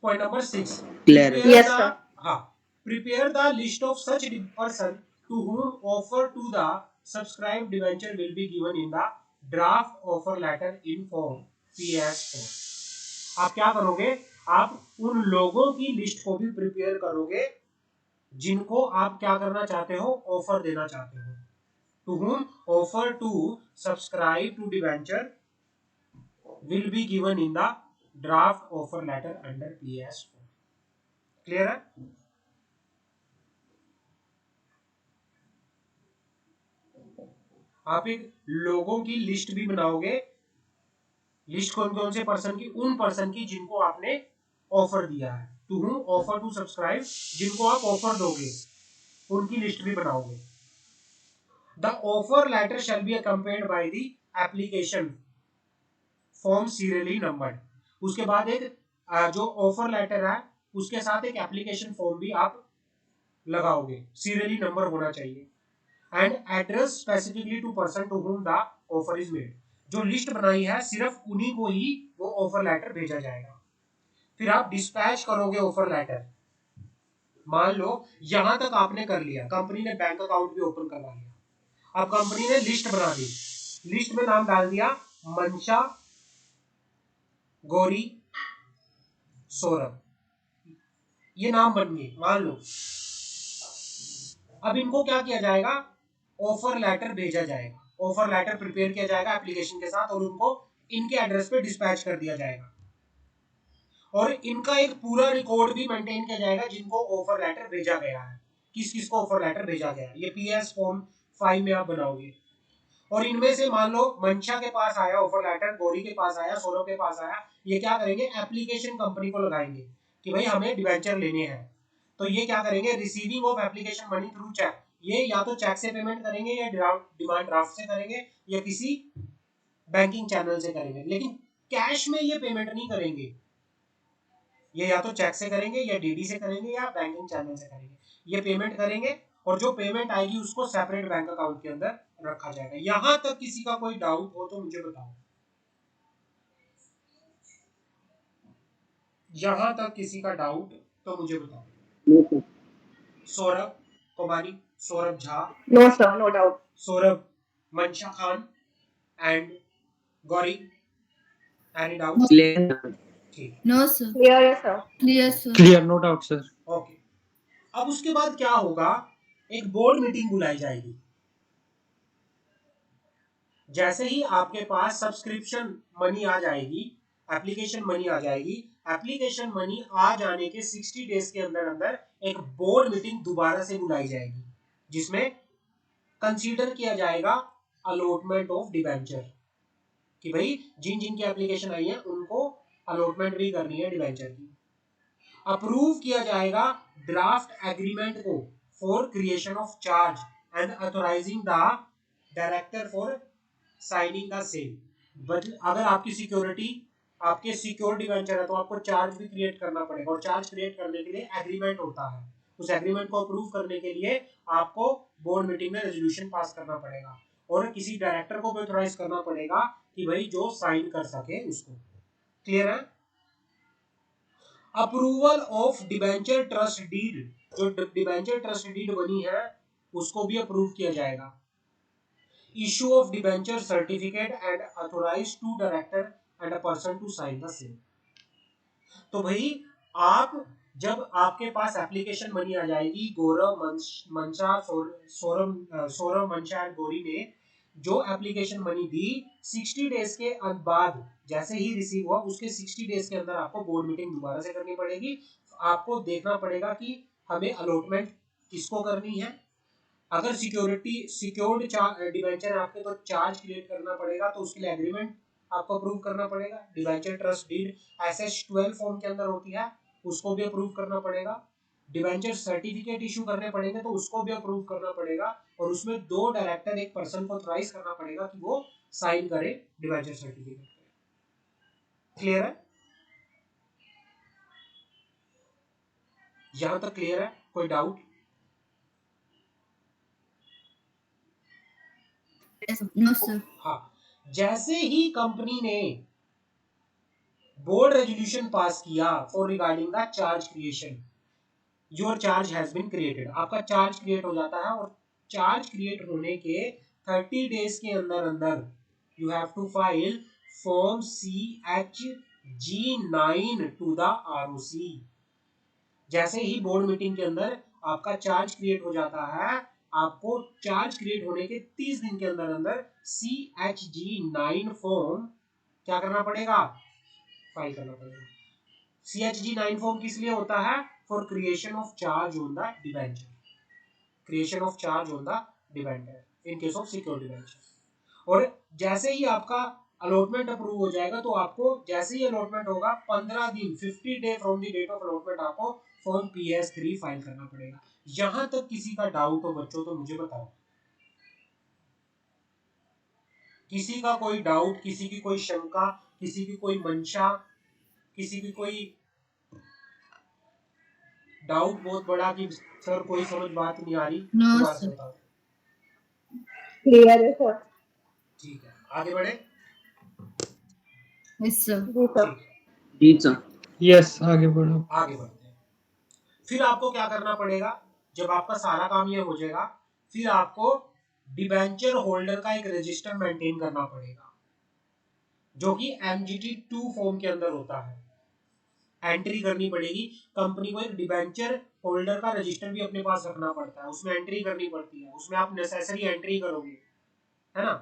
पॉइंट नंबर 6,
क्लियर है।
Yes sir.
हाँ, prepare the list of such person to whom offer to the subscribed debenture will be given in the draft offer letter in form PS4। आप क्या करोगे? आप उन लोगों की लिस्ट को भी प्रिपेयर करोगे जिनको आप क्या करना चाहते हो, ऑफर देना चाहते हो। to whom offer to subscribe to debenture will be given in the draft offer letter under PS form. Clear है? आप एक लोगों की लिस्ट भी बनाओगे, लिस्ट कौन कौन से पर्सन की, उन पर्सन की जिनको आपने ऑफर दिया है, to whom offer to subscribe, जिनको आप ऑफर दोगे उनकी लिस्ट भी बनाओगे। The offer letter shall be accompanied by the application form serially numbered. उसके बाद एक जो ऑफर लेटर है उसके साथ एक एप्लीकेशन फॉर्म भी आप लगाओगे, सीरियली नंबर होना चाहिए। And address specifically to person to whom the offer is made. जो लिस्ट बनाई है सिर्फ उन्हीं को ही वो ऑफर लेटर भेजा जाएगा। फिर आप डिस्पैच करोगे ऑफर लेटर। मान लो यहां तक आपने कर लिया, कंपनी ने बैंक अकाउंट भी ओपन करवा लिया, अब कंपनी ने लिस्ट बना दी, लिस्ट में नाम डाल दिया मंशा, गौरी, सौरभ, ये नाम बन गए मान लो। अब इनको क्या किया जाएगा, ऑफर लेटर भेजा जाएगा, ऑफर लेटर प्रिपेयर किया जाएगा एप्लीकेशन के साथ और उनको इनके एड्रेस पे डिस्पैच कर दिया जाएगा। और इनका एक पूरा रिकॉर्ड भी मेंटेन किया जाएगा जिनको ऑफर लेटर भेजा गया है, किस किस को ऑफर लेटर भेजा गया है, ये पीएस फॉर्म 5 में आप बनाओगे। और इनमें से मान लो मंशा के पास आया ऑफर लेटर, गौरी के पास आया, सौरभ के पास आया, ये क्या करेंगे, एप्लीकेशन कंपनी को लगाएंगे कि भाई हमें डिबेंचर लेने हैं। तो ये क्या करेंगे, receiving of application money through cheque, ये या तो चेक से पेमेंट करेंगे या डिमांड ड्राफ्ट से करेंगे या किसी बैंकिंग चैनल से करेंगे, लेकिन कैश में ये पेमेंट नहीं करेंगे, ये या तो चेक से करेंगे या डीडी से करेंगे या बैंकिंग चैनल से करेंगे। ये पेमेंट करेंगे और जो पेमेंट आएगी उसको सेपरेट बैंक अकाउंट के अंदर रखा जाएगा। यहां तक किसी का कोई डाउट हो तो मुझे बताओ, यहां तक किसी का डाउट तो मुझे बताओ।
No, sir.
सौरभ कुमारी, Saurabh Jha,
No, sir. No doubt.
Saurabh, मंशा Khan and Gauri, any doubt?
Clear, sir.
ठीक,
No, sir.
Clear, sir.
Clear, sir.
Clear, no doubt, sir.
Okay. अब उसके बाद क्या होगा, एक बोर्ड मीटिंग बुलाई जाएगी। जैसे ही आपके पास सब्सक्रिप्शन मनी आ जाएगी, एप्लीकेशन मनी आ जाएगी, एप्लीकेशन मनी आ जाने के 60 डेज के अंदर अंदर एक बोर्ड मीटिंग दोबारा से बुलाई जाएगी जिसमें कंसीडर किया जाएगा अलॉटमेंट ऑफ डिबेंचर, कि भाई जिन जिन की एप्लीकेशन आई है उनको अलॉटमेंट भी करनी है डिबेंचर की। अप्रूव किया जाएगा ड्राफ्ट एग्रीमेंट को for creation of charge and authorising the director for signing the same. But अगर आपकी सिक्योरिटी, आपके सिक्योर डिबेंचर है तो आपको चार्ज भी क्रिएट करना पड़ेगा, और चार्ज क्रिएट करने के लिए एग्रीमेंट होता है। उस एग्रीमेंट को अप्रूव करने के लिए आपको बोर्ड मीटिंग में रेजोल्यूशन पास करना पड़ेगा और किसी डायरेक्टर को भी ऑथराइज करना पड़ेगा कि भाई जो साइन कर सके उसको। क्लियर है? Approval of debenture trust deed, जो डिबेंचर ट्रस्ट डीड बनी है उसको भी अप्रूव किया जाएगा। Issue of debenture certificate and authorise to director and a person to sign the same. तो भाई आप जब आपके पास एप्लीकेशन मनी आ जाएगी, गौरव, मंशा, सौरभ, मंशा एंड गौरी ने जो एप्लीकेशन मनी दी, 60 डेज के बाद जैसे ही रिसीव हुआ उसके 60 डेज के अंदर आपको बोर्ड मीटिंग दोबारा से करनी पड़ेगी। आपको देखना पड़ेगा कि हमें अलॉटमेंट किसको करनी है। अगर सिक्योर्ड डिबेंचर है आपके तो चार्ज क्रिएट करना पड़ेगा, तो उसके लिए एग्रीमेंट आपको अप्रूव करना पड़ेगा। Debenture trust deed SS12 form के अंदर होती है, उसको भी अप्रूव करना पड़ेगा। डिबेंचर सर्टिफिकेट इशू करने पड़ेंगे तो उसको भी अप्रूव करना पड़ेगा, और उसमें 2 डायरेक्टर एक पर्सन को ऑथराइज करना पड़ेगा कि वो साइन करे डिबेंचर सर्टिफिकेट। क्लियर है? यहां तक क्लियर है? कोई डाउट?
No, sir.
हाँ, जैसे ही कंपनी ने बोर्ड रेजोल्यूशन पास किया for regarding the charge creation, your charge has been created, आपका चार्ज क्रिएट हो जाता है, और चार्ज क्रिएट होने के 30 डेज के अंदर अंदर you have to file form CHG9 to the ROC। जैसे ही बोर्ड मीटिंग के अंदर आपका चार्ज क्रिएट हो जाता है, आपको चार्ज क्रिएट होने के 30 दिन के अंदर अंदर CHG9 फॉर्म क्या करना पड़ेगा, फाइल करना पड़ेगा। CHG9 फॉर्म किस लिए होता है, for creation of charge on the debenture, creation of charge on the debenture in case of secure debenture. और जैसे ही आपका अलॉटमेंट अप्रूव हो जाएगा तो आपको जैसे ही अलॉटमेंट होगा 15 दिन 50 day from the date of allotment आपको फॉर्म PS3 फाइल करना पड़ेगा। यहां तक किसी का डाउट हो बच्चों तो मुझे बताओ, किसी का कोई डाउट, किसी की कोई शंका, किसी की कोई मंशा, किसी की कोई डाउट बहुत बड़ा कि सर कोई समझ बात नहीं आ रही,
नो
दोबारा से
सर।
बताओ।
क्लियर है सर।
ठीक है, आगे बढ़े।
Yes sir.
जी सर।
ठीक है,
जी सर।
यस आगे बढ़ो।
आगे बढ़ते हैं। फिर आपको क्या करना पड़ेगा, जब आपका सारा काम ये हो जाएगा फिर आपको डिबेंचर होल्डर का एक रजिस्टर मेंटेन करना पड़ेगा जो कि MGT2 फॉर्म के अंदर होता है। एंट्री करनी पड़ेगी, कंपनी को एक डिबेंचर होल्डर का रजिस्टर भी अपने पास रखना पड़ता है, उसमें एंट्री करनी पड़ती है, उसमें आप नेसेसरी एंट्री करोगे, है ना।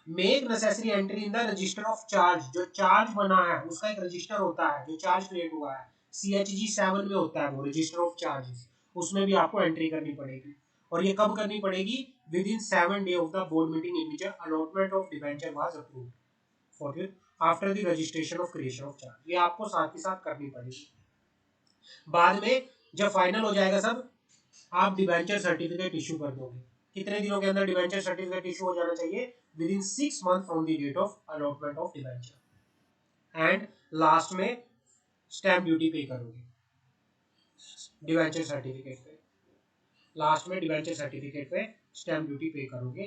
Make necessary entry in the register of charge, जो चार्ज बना है उसका एक रजिस्टर होता है, जो चार्ज क्रिएट हुआ है CHG7 में होता है वो रजिस्टर ऑफ चार्जेस, उसमें भी आपको एंट्री करनी पड़ेगी। और ये कब करनी पड़ेगी, with in 7 day of the board meeting in which allotment of debenture was approved for after the registration of creation of charge, ये आपको साथ ही साथ करनी पड़ेगी। बाद में जब फाइनल हो जाएगा सब, आप डिबेंचर सर्टिफिकेट इशू कर दोगे। कितने दिनों के अंदर डिबेंचर सर्टिफिकेट इशू हो जाना चाहिए, within 6 month from the date of allotment of debenture. And last में स्टैम्प ड्यूटी पे करोगे डिबेंचर सर्टिफिकेट पे, लास्ट में डिबेंचर सर्टिफिकेट पे स्टैम्प ड्यूटी पे करोगे।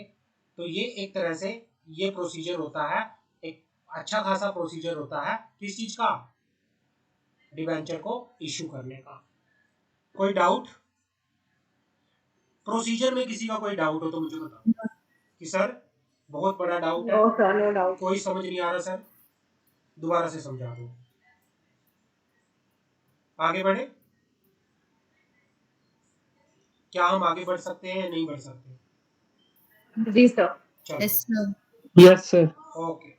तो ये एक तरह से ये प्रोसीजर होता है, एक अच्छा खासा प्रोसीजर होता है किस चीज का, डिबेंचर को इशू करने का। कोई डाउट, प्रोसीजर में किसी का कोई डाउट हो तो मुझे बताओ कि सर बहुत बड़ा डाउट है,
नो सर, नो डाउट।
कोई समझ नहीं आ रहा सर, दोबारा से समझा दो। आगे बढ़े, क्या हम आगे बढ़ सकते हैं या नहीं बढ़ सकते,
जी सर।
चलो
yes sir.
Yes sir.
Okay.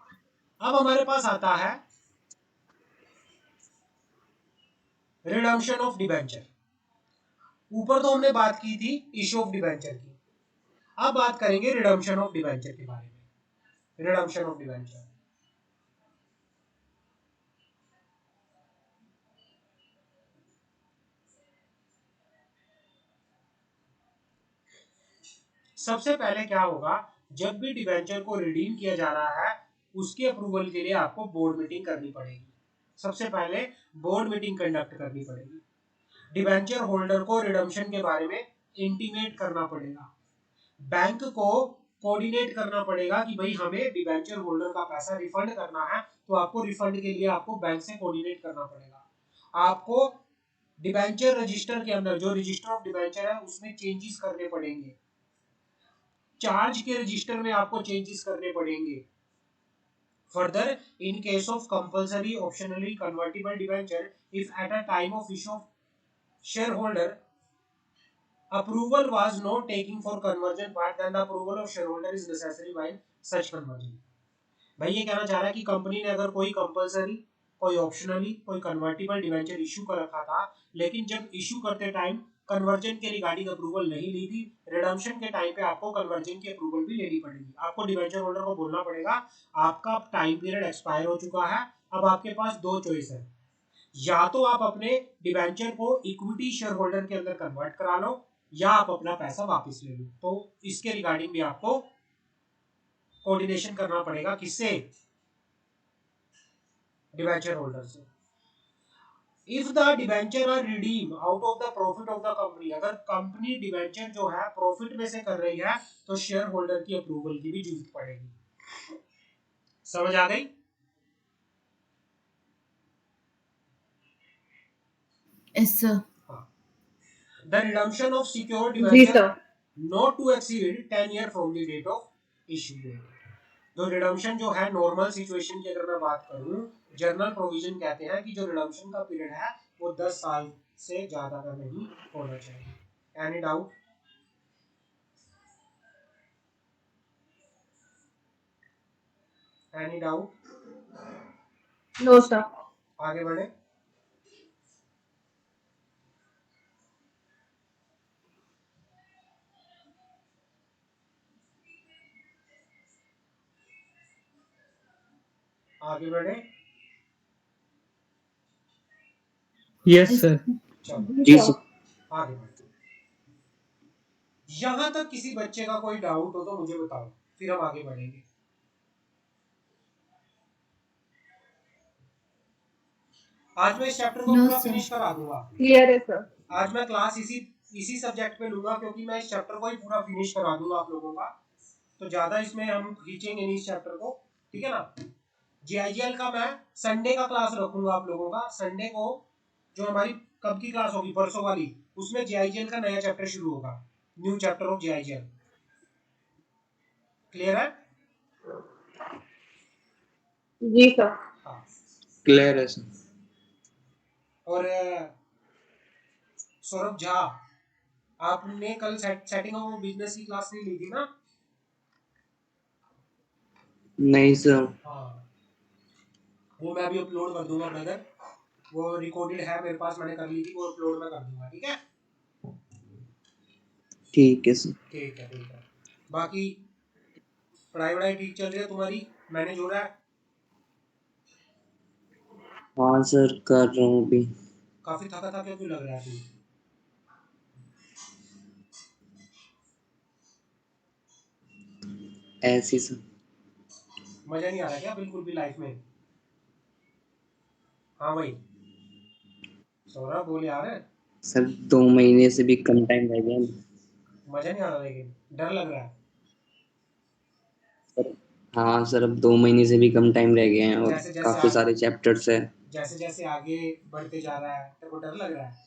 अब हमारे पास आता है रिडम्पशन ऑफ डिबेंचर। ऊपर तो हमने बात की थी इशू ऑफ डिबेंचर की, अब बात करेंगे रिडम्पशन ऑफ डिबेंचर के बारे में। रिडम्पशन ऑफ डिबेंचर, सबसे पहले क्या होगा, जब भी डिबेंचर को रिडीम किया जा रहा है उसके अप्रूवल के लिए आपको बोर्ड मीटिंग करनी पड़ेगी। सबसे पहले बोर्ड मीटिंग कंडक्ट करनी पड़ेगी, डिबेंचर होल्डर को रिडम्पशन के बारे में इंटीमेट करना पड़ेगा, बैंक को कोऑर्डिनेट करना पड़ेगा कि भाई हमें डिबेंचर होल्डर का पैसा रिफंड करना है, तो आपको रिफंड के लिए आपको बैंक से कोऑर्डिनेट करना पड़ेगा। आपको डिबेंचर रजिस्टर के अंदर जो रजिस्टर ऑफ डिबेंचर है उसमें चेंजेस करने पड़ेंगे, चार्ज के रजिस्टर में आपको चेंजेस करने पड़ेंगे। Further, in case of compulsory optionally convertible debenture, if at a time of issue of shareholder approval was not taking for conversion part, then the approval of shareholder is necessary while such conversion। भाई ये कहना चाह रहा है कि कंपनी ने अगर कोई कंपल्सरी, कोई ऑप्शनली, कोई कन्वर्टिबल डिवेंचर इशू कर रखा था, लेकिन जब इशू करते टाइम कन्वर्जन के रिगार्डिंग अप्रूवल नहीं ली थी, रिडम्पशन के टाइम पे आपको कन्वर्जन की अप्रूवल भी लेनी पड़ेगी। आपको डिवेंचर होल्डर को बोलना पड़ेगा आपका टाइम पीरियड एक्सपायर हो चुका है, अब आपके पास दो चॉइस है, या तो आप अपने डिवेंचर को इक्विटी शेयर होल्डर के अंदर कन्वर्ट करा लो या आप अपना पैसा वापस ले लो। तो इसके रिगार्डिंग भी आपको कोऑर्डिनेशन करना पड़ेगा, किससे, डिवेंचर होल्डर से। If the debenture are redeem out of the profit of the company, अगर कंपनी डिवेंचर जो है प्रॉफिट में से कर रही है तो शेयर होल्डर की अप्रूवल की भी जरूरत पड़ेगी। समझ आ गई,
yes sir.
The redemption of secure
जी
debenture
sir.
not to exceed 10 year from the date of issue date। जो रिडम्पशन जो है नॉर्मल सिचुएशन की अगर मैं बात करूं, जनरल प्रोविजन कहते हैं कि जो रिडम्पशन का पीरियड है वो 10 साल से ज्यादा का नहीं होना चाहिए। Any doubt, any doubt?
No sir.
आगे बढ़े। आगे बढ़े।
Yes sir.
चलो
जी सर।
आगे बढ़ते। यहां तक किसी बच्चे का कोई डाउट हो तो मुझे बताओ, फिर हम आगे बढ़ेंगे। आज मैं इस चैप्टर को
No,
पूरा
sir.
फिनिश करा दूंगा।
क्लियर है सर।
आज मैं क्लास इसी सब्जेक्ट पे लूंगा, क्योंकि मैं इस चैप्टर को ही पूरा फिनिश करा दूंगा आप लोगों का। तो ज्यादा इसमें हम खींचेंगे नहीं इस चैप्टर को, ठीक है ना। जीआईजीएल का मैं संडे का क्लास रखूंगा आप लोगों का। संडे को जो हमारी कब की क्लास होगी, परसों वाली, उसमें जीआईजीएल का नया चैप्टर शुरू होगा, new chapter of GIGL. Clear है?
जी सर।
हाँ।
क्लियर है सर।
और सौरभ झा, आपने कल सेटिंग ऑफ बिजनेस की क्लास नहीं ली थी ना?
नहीं सर।
हाँ, वो मैं अभी अपलोड कर दूंगा ब्रदर। वो रिकॉर्डेड है मेरे पास, मैंने कर ली थी, वो अपलोड मैं कर दूंगा, ठीक है?
ठीक है सर।
ठीक है, ठीक है। बाकी पढ़ाई वढ़ाई ठीक चल रही है तुम्हारी? मैनेज हो रहा है?
हाँ सर, कर रहा हूँ अभी।
काफी थका थका क्यों लग रहा है तुम्हें?
ऐसे सर।
मजा नहीं आ रहा क्या बिल्कुल भी लाइफ में? हाँ भाई सौरभ बोल यार।
सर 2 महीने से भी कम टाइम रह गया।
मजा नहीं आ रहा, लेकिन डर लग रहा है।
सर हाँ सर, अब 2 महीने से भी कम टाइम रह गए हैं और
जैसे जैसे
काफी सारे चैप्टर्स है।
जैसे जैसे आगे बढ़ते जा रहा है तेरे को डर लग रहा है?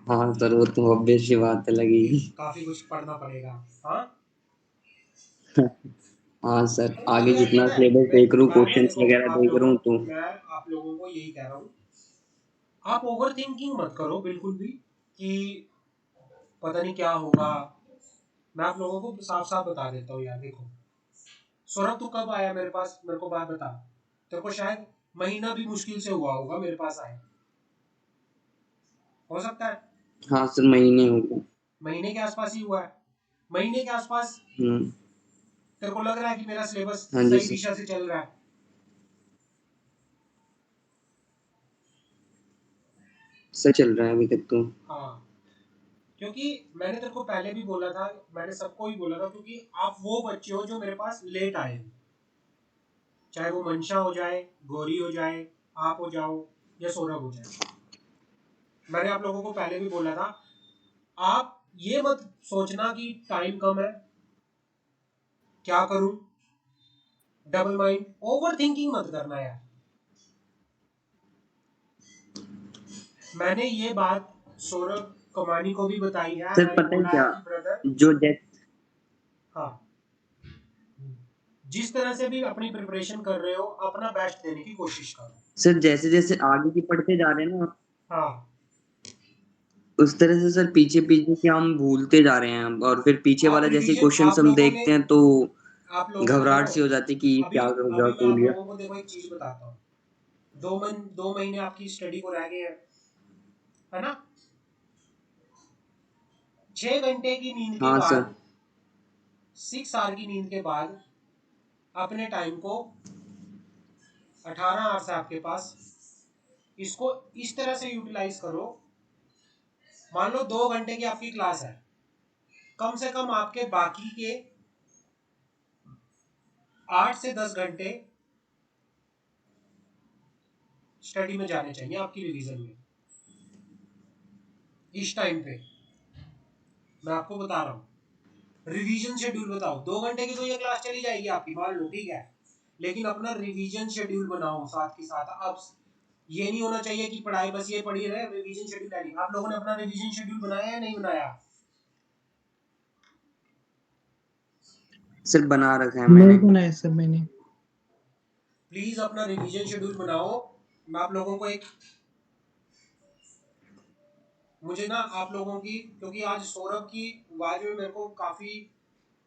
हाँ सर, वो तो ऑब्वियस सी बात है, लगेगी।
काफी कुछ पढ़ना पड़ेगा। हाँ,
हाँ सर,
अरे
आगे
अरे
जितना
पता है,
सिलेबस देख रहा हूँ,
मैं ना
क्वेश्चंस
देखो
वगैरह
आप
देख रहा
लोगों,
हूँ तो
मैं आप लोगों को यही कह रहा हूँ, आप ओवर थिंकिंग मत करो बिल्कुल भी कि पता नहीं क्या होगा। मैं आप लोगों को साफ साफ बता देता हूँ यार। देखो सौरभ, तू कब आया मेरे पास, मेरे को बात बता। तेरे को शायद महीना भी मुश्किल से हुआ होगा मेरे पास आए, हो सकता है
हाँ सर, महीने हो गए।
महीने के आसपास ही हुआ है। महीने के आसपास
हम्म।
तेरे को लग रहा है कि मेरा सिलेबस
हाँ जी
सही
सर।
दिशा से चल रहा है?
सही चल रहा है अभी तक तो।
हाँ, क्योंकि मैंने तेरे को पहले भी बोला था, मैंने सबको ही बोला था, क्योंकि आप वो बच्चे हो जो मेरे पास लेट आए हो। चाहे वो मंशा हो जाए, गौरी हो जाए, आप हो जाओ या सौरभ हो जाए। मैंने आप लोगों को पहले भी बोला था, आप ये मत सोचना कि टाइम कम है, क्या करूं, डबल माइंड, ओवर थिंकिंग मत करना यार। मैंने ये बात सौरभ कमानी को भी बताई है,
सर
मैंने
पता है
बोला है
क्या,
कि ब्रदर,
जो जैसे
हाँ, जिस तरह से भी अपनी प्रिपरेशन कर रहे हो अपना बेस्ट देने की कोशिश करो।
सर जैसे जैसे आगे की पढ़ते जा रहे हैं ना,
हाँ,
उस तरह से सर पीछे पीछे के हम भूलते जा रहे हैं, और फिर पीछे
आप
वाला जैसे
रिवीजन,
क्वेश्चंस
आप
हम
लोगों ने,
देखते हैं तो
आप लोगों को
घबराहट
देखो,
सी हो जाती है कि
अभी
क्या होगा,
अभी मैं
खो
आप
लिया।
लोगों को देखो एक चीज बताता हूँ। 2 महीने आपकी स्टडी को रह गए हैं, है ना? 6 घंटे की नींद के
हाँ सर।
बाद, 6 आवर की नींद के बाद अपने टाइम को, 18 आवर्स है आपके पास, इसको इस तरह से यूटिलाइज करो। मान लो 2 घंटे की आपकी क्लास है, कम से कम आपके बाकी के 8 से 10 घंटे स्टडी में जाने चाहिए आपकी रिवीजन में। इस टाइम पे मैं आपको बता रहा हूँ, रिवीजन शेड्यूल बताओ। 2 घंटे की तो ये क्लास चली जाएगी आपकी, मान लो, ठीक है, लेकिन अपना रिवीजन शेड्यूल बनाओ साथ के साथ। अब ये नहीं होना चाहिए कि पढ़ाई बस ये पढ़ी रहे, रिवीजन शेड्यूल नहीं। आप लोगों ने अपना रिवीजन शेड्यूल बनाया या नहीं बनाया?
सर बना रखा है मैंने।
नहीं बनाया सर मैंने।
प्लीज अपना रिवीजन शेड्यूल बनाओ। मैं आप लोगों को एक, मुझे ना आप लोगों की, क्योंकि आज सौरभ की आवाज में मेरे को काफी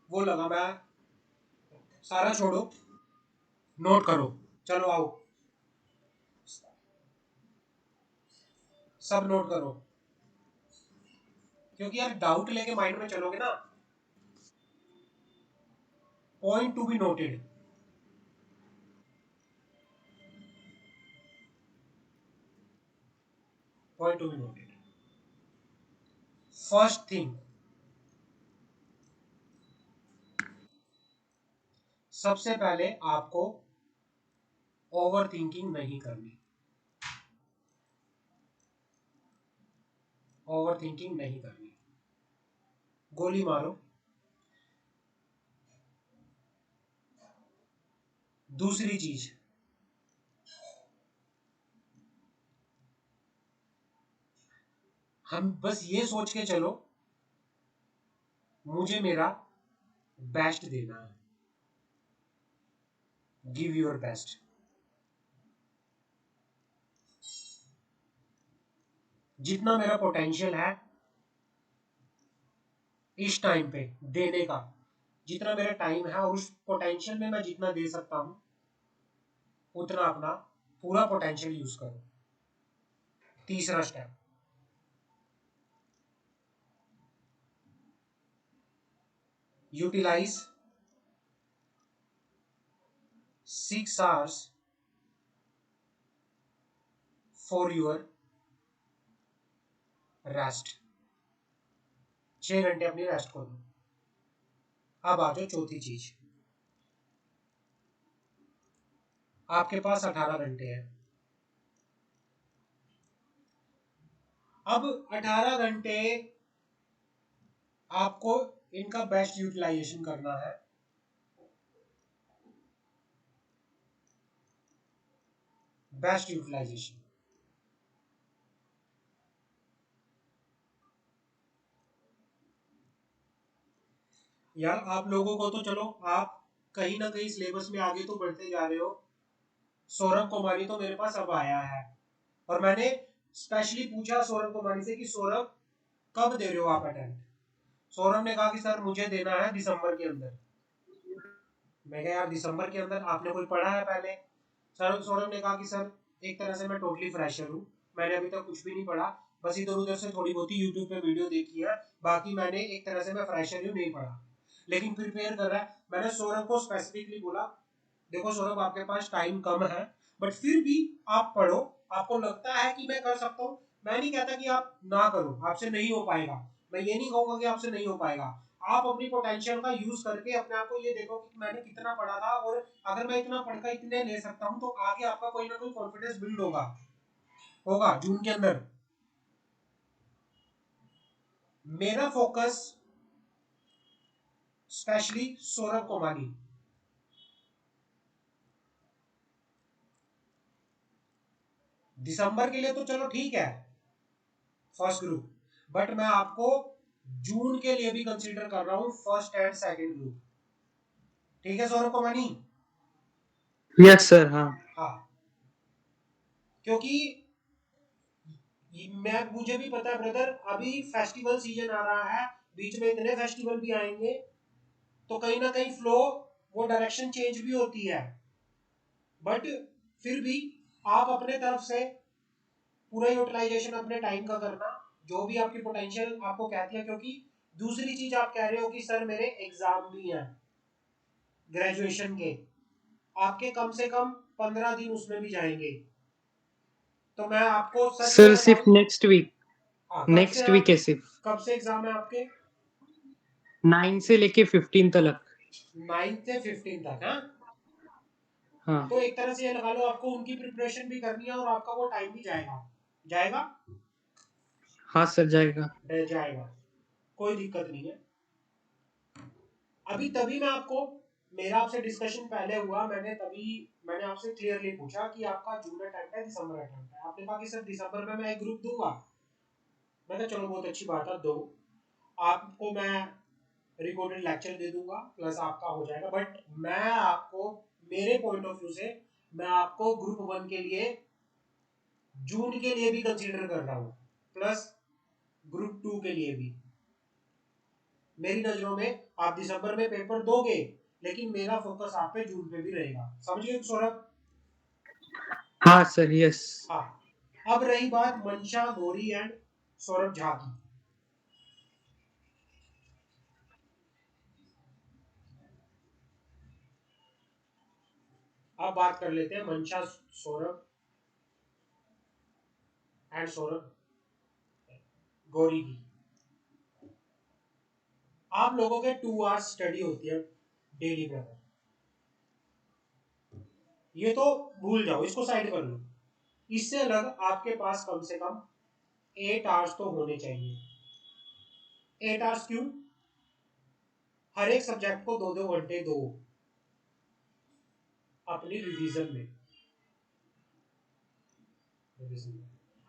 वो लगा, मैं सारा छोड़ो, नोट करो। चलो आओ, सब नोट करो, क्योंकि यार डाउट लेके माइंड में चलोगे ना। Point to be noted. Point to be noted. First thing, सबसे पहले आपको ओवर थिंकिंग नहीं करनी। ओवर थिंकिंग नहीं करनी, गोली मारो। दूसरी चीज, हम बस ये सोच के चलो मुझे मेरा बेस्ट देना है। Give your best. जितना मेरा पोटेंशियल है इस टाइम पे देने का, जितना मेरा टाइम है और उस पोटेंशियल में मैं जितना दे सकता हूं उतना अपना पूरा पोटेंशियल यूज करो। तीसरा step, utilise 6 hours for your rest. 6 घंटे अपनी रेस्ट को दो। अब आ जाओ चौथी चीज, आपके पास 18 घंटे हैं। अब 18 घंटे आपको इनका बेस्ट यूटिलाइजेशन करना है। बेस्ट यूटिलाइजेशन, यार आप लोगों को तो चलो आप कहीं ना कहीं सिलेबस में आगे तो बढ़ते जा रहे हो। सौरभ कोमानी तो मेरे पास अब आया है और मैंने स्पेशली पूछा सौरभ कोमानी से कि सौरभ कब दे रहे हो आप अटेम्प्ट। सौरभ ने कहा कि सर मुझे देना है दिसंबर के अंदर। मैं कहा यार दिसंबर के अंदर आपने कोई पढ़ा है पहले। सर सौरभ ने कहा कि सर एक तरह से मैं टोटली फ्रेशर हूँ, मैंने अभी तक कुछ भी नहीं पढ़ा, बस इधर उधर से थोड़ी बहुत ही यूट्यूब पे वीडियो देखी है, बाकी मैंने एक तरह से मैं फ्रेशर हूँ, नहीं पढ़ा लेकिन प्रिपेयर कर रहा है। मैंने सौरभ को स्पेसिफिकली बोला देखो सौरभ आपके पास टाइम कम है बट फिर भी आप पढ़ो, आपको लगता है कि मैं कर सकता हूँ, मैं नहीं कहता कि आप ना करो, आपसे नहीं हो पाएगा, मैं ये नहीं कहूंगा कि आपसे नहीं हो पाएगा। आप अपनी पोटेंशियल का यूज करके अपने आप को ये देखो कि मैंने कितना पढ़ा था और अगर मैं इतना पढ़कर इतने ले सकता हूँ तो आगे आपका कोई ना कोई कॉन्फिडेंस बिल्ड होगा होगा जून के अंदर। मेरा फोकस स्पेशली सौरभ कोमानी, दिसंबर के लिए तो चलो ठीक है फर्स्ट ग्रुप, बट मैं आपको जून के लिए भी कंसीडर कर रहा हूं फर्स्ट एंड सेकंड ग्रुप। ठीक है सौरभ कोमानी?
Yes sir. हाँ
हाँ, क्योंकि मैं मुझे भी पता है ब्रदर अभी फेस्टिवल सीजन आ रहा है, बीच में इतने फेस्टिवल भी आएंगे तो कहीं ना कहीं फ्लो वो डायरेक्शन चेंज भी होती है, बट फिर भी आप अपने तरफ से पूरा यूटिलाइजेशन अपने टाइम का करना, जो भी आपकी पोटेंशियल आपको कहती है। क्योंकि दूसरी चीज आप कह रहे हो कि सर मेरे एग्जाम भी हैं ग्रेजुएशन के, आपके कम से कम 15 दिन उसमें भी जाएंगे, तो मैं आपको सच में
सर
बता
सिर्फ
दूं।
नेक्स्ट वीक,
हाँ,
नेक्स्ट वीक है सिर्फ।
कब से एग्जाम है आपके?
9 से लेके 15 तक।
9 से 15 तक। हाँ,
हाँ
तो एक तरह से ये लगा लो आपको उनकी प्रिपरेशन भी करनी है और आपका वो टाइम भी जाएगा। जाएगा?
हाँ सर जाएगा।
जाएगा, कोई दिक्कत नहीं है। अभी तभी मैं आपको, मेरा आपसे डिस्कशन पहले हुआ, मैंने आपसे क्लियरली पूछा कि आपका जून अटेम्प्ट है दिसंबर अटेम्प्ट है, आपने कहा कि सर दिसंबर में मैं एक ग्रुप दूंगा। मैंने चलो बहुत अच्छी बात है दो, आपको मैं रिकॉर्डेड लेक्चर दे दूंगा प्लस आपका हो जाएगा, बट मैं आपको मेरे पॉइंट ऑफ व्यू से मैं आपको ग्रुप 1 के लिए जून के लिए भी कंसीडर कर रहा हूँ प्लस ग्रुप 2 के लिए भी। मेरी नजरों में आप दिसंबर में पेपर दोगे लेकिन मेरा फोकस आप पे जून पे भी रहेगा। समझ गए सौरभ?
हाँ सर, यस।
हाँ, अब रही बात मंशा, गौरी एंड सौरभ झा की। अब बात कर लेते हैं मंशा, सौरभ एंड सौरभ गौरी की। आप लोगों के 2 आवर्स स्टडी होती है डेली ब्रदर, ये तो भूल जाओ, इसको साइड कर लो। इससे अलग आपके पास कम से कम 8 आवर्स तो होने चाहिए। 8 आवर्स क्यों? हर एक सब्जेक्ट को 2-2 घंटे दो अपनी रिवीजन में।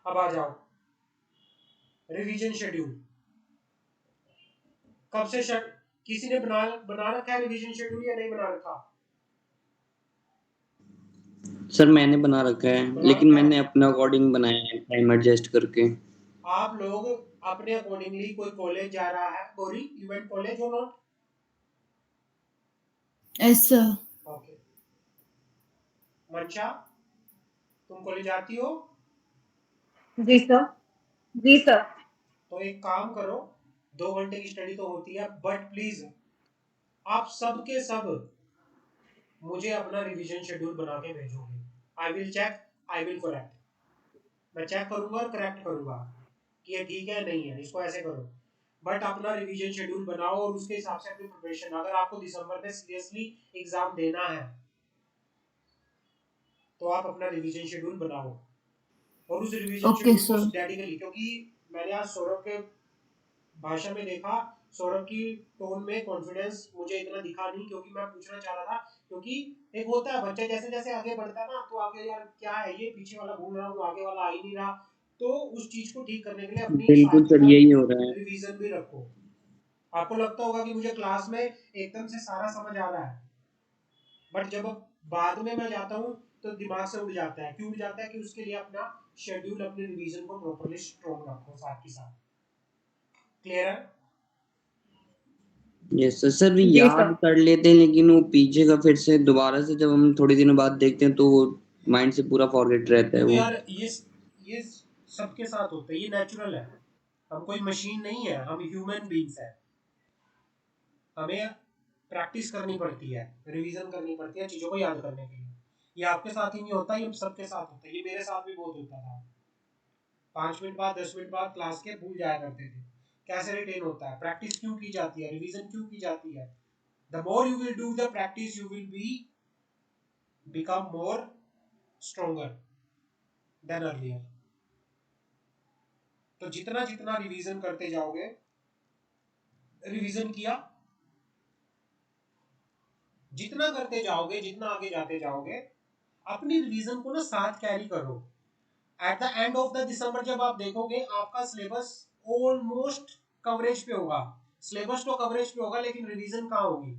अब आ जाओ रिवीजन शेड्यूल। कब से किसी ने बना रखा है रिवीजन शेड्यूल या नहीं बना रखा?
सर मैंने बना रखा है,
बना
लेकिन
रखा
मैंने
है।
अपने अकॉर्डिंग बनाया है, टाइम एडजस्ट करके।
आप लोग अपने अकॉर्डिंगली, कोई कॉलेज जा रहा है गौरी, इवेंट कॉलेज और नॉट?
Yes sir.
ओके। मंशा, तुम कॉलेज जाती हो?
जी सर। जी सर।
तो एक काम करो, 2 घंटे की स्टडी तो होती है, बट प्लीज आप सब के सब मुझे अपना रिवीजन शेड्यूल बना के भेजोगे। I will check, I will correct. मैं चेक करूंगा और करेक्ट करूंगा कि ये ठीक है नहीं है, इसको ऐसे करो। बट अपना रिवीजन शेड्यूल बनाओ और उसके हिसाब से अपनी प्रिपरेशन। अगर आपको दिसंबर में सीरियसली एग्जाम देना है तो आप अपना रिवीजन शेड्यूल बनाओ, और उस रिवीजन
ओके
शेड्यूल को
सर।
डेडिकेटली, क्योंकि मैंने आज सौरभ के भाषा में देखा, सौरभ की टोन में कॉन्फिडेंस मुझे इतना दिखा नहीं, क्योंकि मैं पूछना चाह रहा था। क्योंकि एक होता है बच्चा जैसे जैसे आगे बढ़ता है ना, तो आगे यार क्या है ये, पीछे वाला घूम रहा हूँ, आगे वाला आ ही नहीं रहा। तो उस चीज को ठीक करने के लिए अपनी
बिल्कुल
साथ के
सर,
साथ
यही हो रहा है।
रिवीजन भी रखो। आपको लगता होगा कि मुझे क्लास में एकदम से सारा समझ आ रहा है, बट जब बाद में मैं जाता हूँ तो दिमाग से उड़ जाता है। क्यों उड़ जाता है? कि उसके लिए अपना शेड्यूल, अपने रिवीजन को प्रॉपर्ली स्ट्रॉन्ग रखो साथ के साथ। क्लियर है?
Yes sir. सर
जी
याद
सर।
कर लेते हैं, लेकिन वो पीछे का फिर से दोबारा से जब हम थोड़े दिनों बाद देखते हैं तो वो माइंड से पूरा फॉरगेट रहता है
तो
वो।
यार ये सबके साथ होता है, ये नेचुरल है। हम कोई मशीन नहीं है, हम ह्यूमन बीइंग्स है। हमें प्रैक्टिस करनी पड़ती है, रिवीजन करनी पड़ती है चीजों को याद करने के लिए। ये आपके साथ ही नहीं होता, ये सबके साथ होता है। ये मेरे साथ भी बहुत होता था। 5 मिनट बाद, 10 मिनट बाद क्लास के भूल जाया करते थे। कैसे रिटेन होता है? प्रैक्टिस क्यों की जाती है, रिवीजन क्यों की जाती है? The more you will do the practice, you will be become more stronger then earlier. तो जितना जितना रिवीजन करते जाओगे, रिवीजन किया जितना करते जाओगे, जितना आगे जाते जाओगे, अपनी रिवीजन को ना साथ कैरी करो। At the end of the दिसंबर जब आप देखोगे, आपका सिलेबस ऑलमोस्ट कवरेज पे होगा। सिलेबस तो कवरेज पे होगा, लेकिन रिवीजन कहाँ होगी?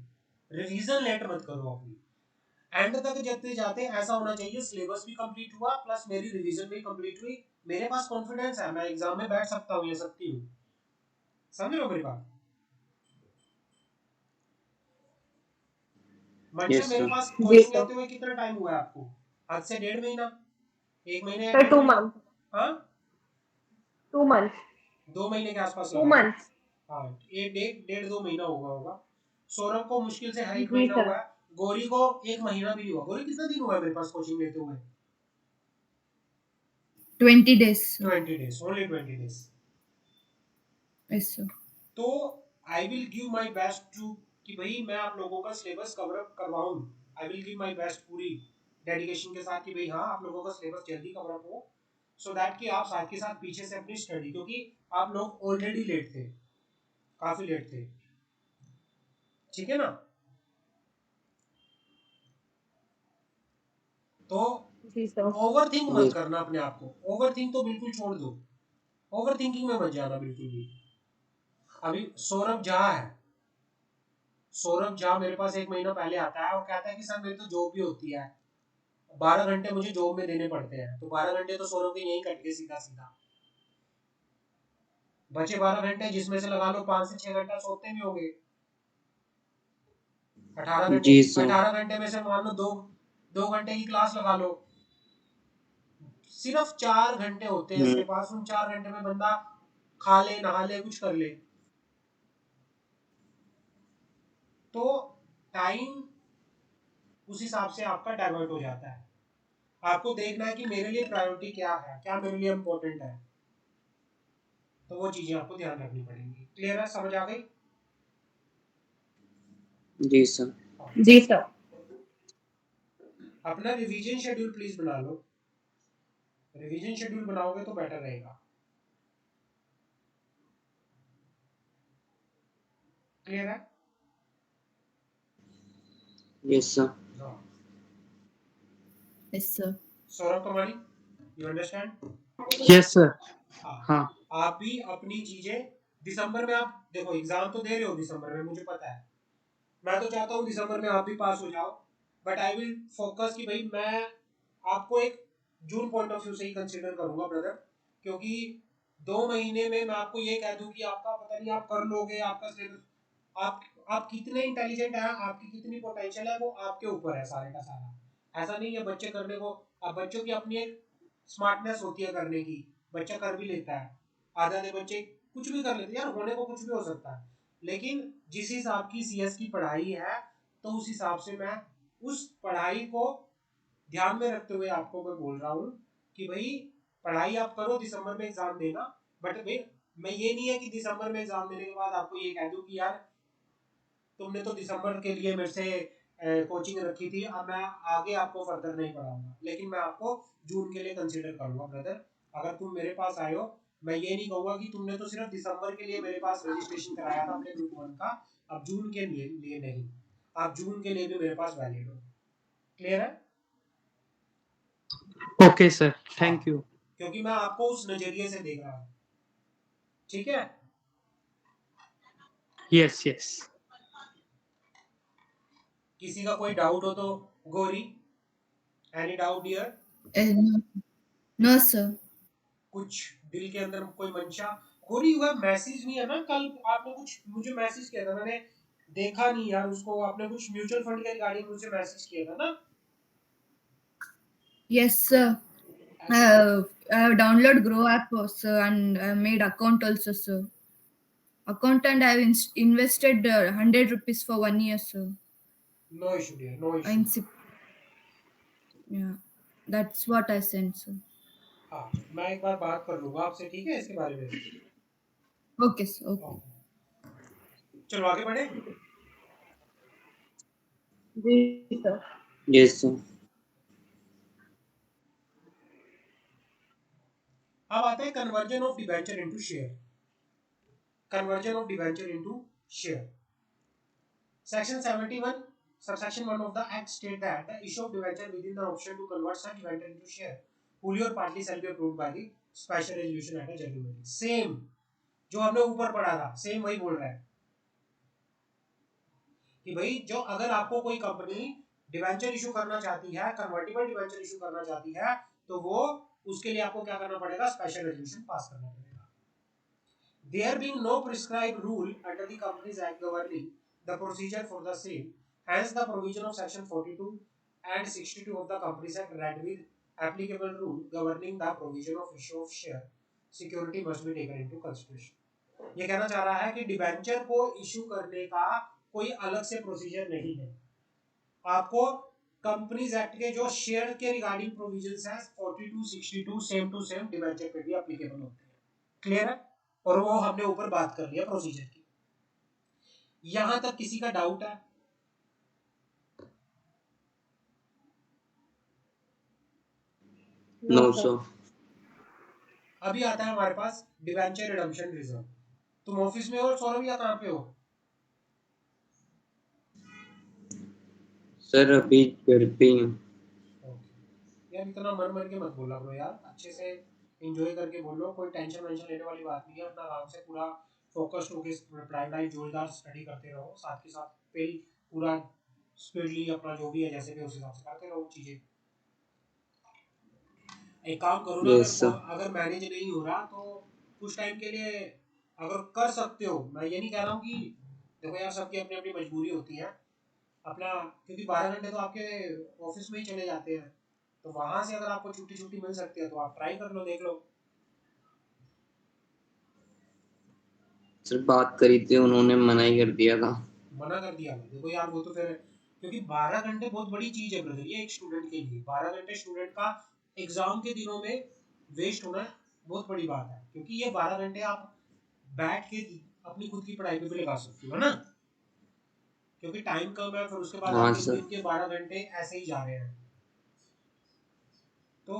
रिवीजन लेट मत करो अपनी। एंड तक जाते जाते ऐसा होना चाहिए, सिलेबस भी कंप्लीट हुआ प्लस मेरी रिवीजन भी कंप्लीट हुई। मेरे पास कॉन्फिडेंस है, मैं एग्जाम में बैठ सकता हूँ या सकती हूँ। समझ लो मेरी बात? मंशा,
यस
मेरे
सर।
पास
जी
कोचिंग
सर।
लेते हुए कितना टाइम हुआ है आपको? आज से 1.5 महीना, 1 महीने या
सर
1.5 महीना?
2 मंथ।
हाँ,
2 मंथ।
2 महीने के आसपास
टू
लगा लो।
मंथ
हाँ, ये 1.5-2 महीना होगा। सौरभ को मुश्किल से एक
जी
महीना
सर।
हुआ है। गौरी को 1 महीना भी नहीं हुआ। गौरी, कितना दिन हुआ है मेरे पास कोचिंग लेते हुए?
20 days sir।
20 days, only 20 days।
Yes sir.
तो I will give my best to, कि भाई मैं आप लोगों का सिलेबस कवर अप करवाऊं। I will give my best पूरी डेडिकेशन के साथ, कि भाई हाँ, आप लोगों का सिलेबस जल्दी कवर अप हो, सो दैट कि आप साथ के साथ पीछे से अपनी स्टडी, क्योंकि आप लोग ऑलरेडी लेट थे, काफी लेट थे। ठीक है ना? तो
जी सर।
ओवर थिंक मत
यस।
करना अपने आप को। ओवर थिंक तो बिल्कुल छोड़ दो, ओवर थिंकिंग में मत जाना बिल्कुल भी। अभी सौरभ झा है, सौरभ झा मेरे पास 1 महीना पहले आता है और कहता है कि सर मेरी तो जॉब भी होती है, 12 घंटे मुझे जॉब में देने पड़ते हैं। तो 12 घंटे तो सौरभ के यहीं कट गए सीधा सीधा। बचे 12 घंटे, जिसमें से लगा लो 5 से 6 घंटा सोते भी होंगे। 18 घंटे,
जी सर।
18 घंटे में से मान लो 2 घंटे की क्लास लगा लो, सिर्फ 4 घंटे होते हैं इसके पास, उन 4 घंटे में बंदा खा ले, नहा ले, कुछ कर ले। तो टाइम उस हिसाब से आपका डाइवर्ट हो जाता है। आपको देखना है कि मेरे लिए प्रायोरिटी क्या है, क्या मेरे लिए इम्पोर्टेंट है, तो वो चीजें आपको ध्यान रखनी पड़ेंगी। क्लियर है, समझ आ गई?
जी सर।
जी सर।
अपना रिवीजन शेड्यूल प्लीज बना लो, रिवीजन शेड्यूल बनाओगे तो बेटर रहेगा। क्लियर है?
Yes sir.
हाँ।
Yes, sir.
सौरभ तुम्हारी, यू अंडरस्टैंड?
Yes, sir.
हाँ,
हाँ.
आप भी अपनी चीजें दिसंबर में, आप देखो एग्जाम तो दे रहे हो दिसंबर में, मुझे पता है, मैं तो चाहता हूँ दिसंबर में आप भी पास हो जाओ, बट आई विल फोकस कि भाई मैं आपको एक जून पॉइंट ऑफ व्यू से ही कंसीडर करूंगा ब्रदर, क्योंकि 2 महीने में मैं आपको ये कह दूं कि आपका पता नहीं आप कर लोगे, आपका सिलेबस, आप कितने इंटेलिजेंट हैं, आपकी कितनी पोटेंशियल है, वो आपके ऊपर है सारे का सारा। ऐसा नहीं है बच्चे करने को, अब बच्चों की अपनी एक स्मार्टनेस होती है करने की, बच्चा कर भी लेता है, आधे आधे बच्चे कुछ भी कर लेते हैं यार, होने को कुछ भी हो सकता है, लेकिन जिस हिसाब की सीएस की पढ़ाई है, तो उस हिसाब से मैं उस पढ़ाई को ध्यान में रखते हुए आपको मैं बोल रहा हूँ कि भाई पढ़ाई आप करो, दिसंबर में एग्जाम देना, बट भाई मैं ये नहीं है कि दिसंबर में एग्जाम देने के बाद आपको ये कह दूं कि यार तुमने तो दिसंबर के लिए मेरे से कोचिंग रखी थी, अब मैं आगे आपको फर्दर नहीं पढ़ाऊंगा, लेकिन मैं आपको जून के लिए कंसीडर करूंगा ब्रदर। अगर तुम मेरे पास आए हो, मैं ये नहीं कहूंगा कि तुमने तो सिर्फ दिसंबर के लिए मेरे पास रजिस्ट्रेशन कराया था अपने ग्रुप 1 का, अब जून के लिए नहीं, आप जून के लिए भी मेरे पास वैलिड हो। क्लियर है?
Okay, sir. Thank you.
क्योंकि मैं आपको उस नजरिए से देख रहा हूँ। ठीक है?
Yes, yes.
किसी का कोई डाउट हो तो Gauri, any doubt dear?
No, no, sir.
कुछ दिल के अंदर कोई मंशा? गौरी हुआ मैसेज नहीं है ना, कल आपने कुछ मुझे मैसेज किया था, मैंने देखा नहीं यार उसको, आपने कुछ म्यूचुअल फंड के रिगार्डिंग मुझे मैसेज किया था ना?
Yes, sir. I have downloaded Grow app, sir, and I made account also, sir. Account and I have invested 100 rupees for 1 year, sir.
No issue dear, no
In
issue.
SIP. Yeah, that's what I sent, sir.
हाँ, मैं एक बार बात कर लूंगा आपसे, ठीक है, इसके बारे में।
Okay, sir. Okay.
चलो आगे बढ़े।
जी सर।
Yes sir.
अब आते हैं conversion of debenture into share. Conversion of debenture into share. Section 71, subsection 1 of the Act state that the issue of debenture within the option to convert such debenture into share, wholly or partly, shall be approved by the special resolution at a general meeting. Same जो हमने ऊपर पढ़ा था, सेम वही बोल रहा है कि भाई जो अगर आपको कोई कंपनी डिबेंचर इशू करना चाहती है, कन्वर्टिबल डिबेंचर इशू करना चाहती है, तो वो उसके लिए आपको क्या करना पड़ेगा? स्पेशल रेजोल्यूशन पास करना पड़ेगा। There being no prescribed rule under the Companies Act governing the procedure for the same, hence the provision of section 42 and 62 of the Companies Act read with applicable rule governing the provision of issue of share security must be taken into consideration. ये कहना चाह रहा है कि डिबेंचर को इशू करने का कोई अलग से प्रोसीजर नहीं है, आपको कंपनीज एक्ट के जो शेयर के रिगार्डिंग प्रोविजंस हैं 42 62 सेम टू सेम डिबेंचर पे भी एप्लीकेबल होते हैं। क्लियर है? और वो हमने ऊपर बात कर लिया प्रोसीजर की। यहां तक किसी का डाउट है?
No sir.
अभी आता है हमारे पास डिबेंचर रिडम्पशन रिजर्व। तुम ऑफिस में हो सौरभ या कहां पे हो?
सर अभी घर पे ही हूँ।
यार इतना मर मर के मत बोला करो यार, अच्छे से एंजॉय करके बोलो, कोई टेंशन वेंशन लेने वाली बात नहीं है, अपना आराम से पूरा फोकस्ड होकर पढ़ाई जोरदार स्टडी करते रहो, साथ के साथ पेल पूरा स्पीडली अपना जो भी है जैसे भी उस हिसाब से करते रहो चीजें। एक काम करो ना,
यस सर।
अगर मैनेज नहीं हो रहा तो कुछ टाइम के लिए अगर कर सकते हो, मैं ये नहीं कह रहा हूँ कि देखो यार सबकी अपनी अपनी मजबूरी होती है, अपना, क्योंकि 12 घंटे तो आपके ऑफिस में ही चले जाते हैं, तो वहां से अगर आपको छुट्टी मिल सकती है तो आप ट्राई कर लो, देख लो।
सिर्फ बात करी थी, उन्होंने मना ही कर दिया था।
मना कर दिया? देखो यार, वो तो फिर, क्योंकि 12 घंटे बहुत बड़ी चीज है ब्रदर, ये एक स्टूडेंट के लिए 12 घंटे स्टूडेंट का एग्जाम के दिनों में वेस्ट होना बहुत बड़ी बात है, क्योंकि ये 12 घंटे आप बैठ के अपनी खुद की पढ़ाई पे भी लगा सकते हो ना, क्योंकि टाइम कम है, फिर उसके बाद
हाँ
आपके
सर।
दिन के 12 घंटे ऐसे ही जा रहे हैं, तो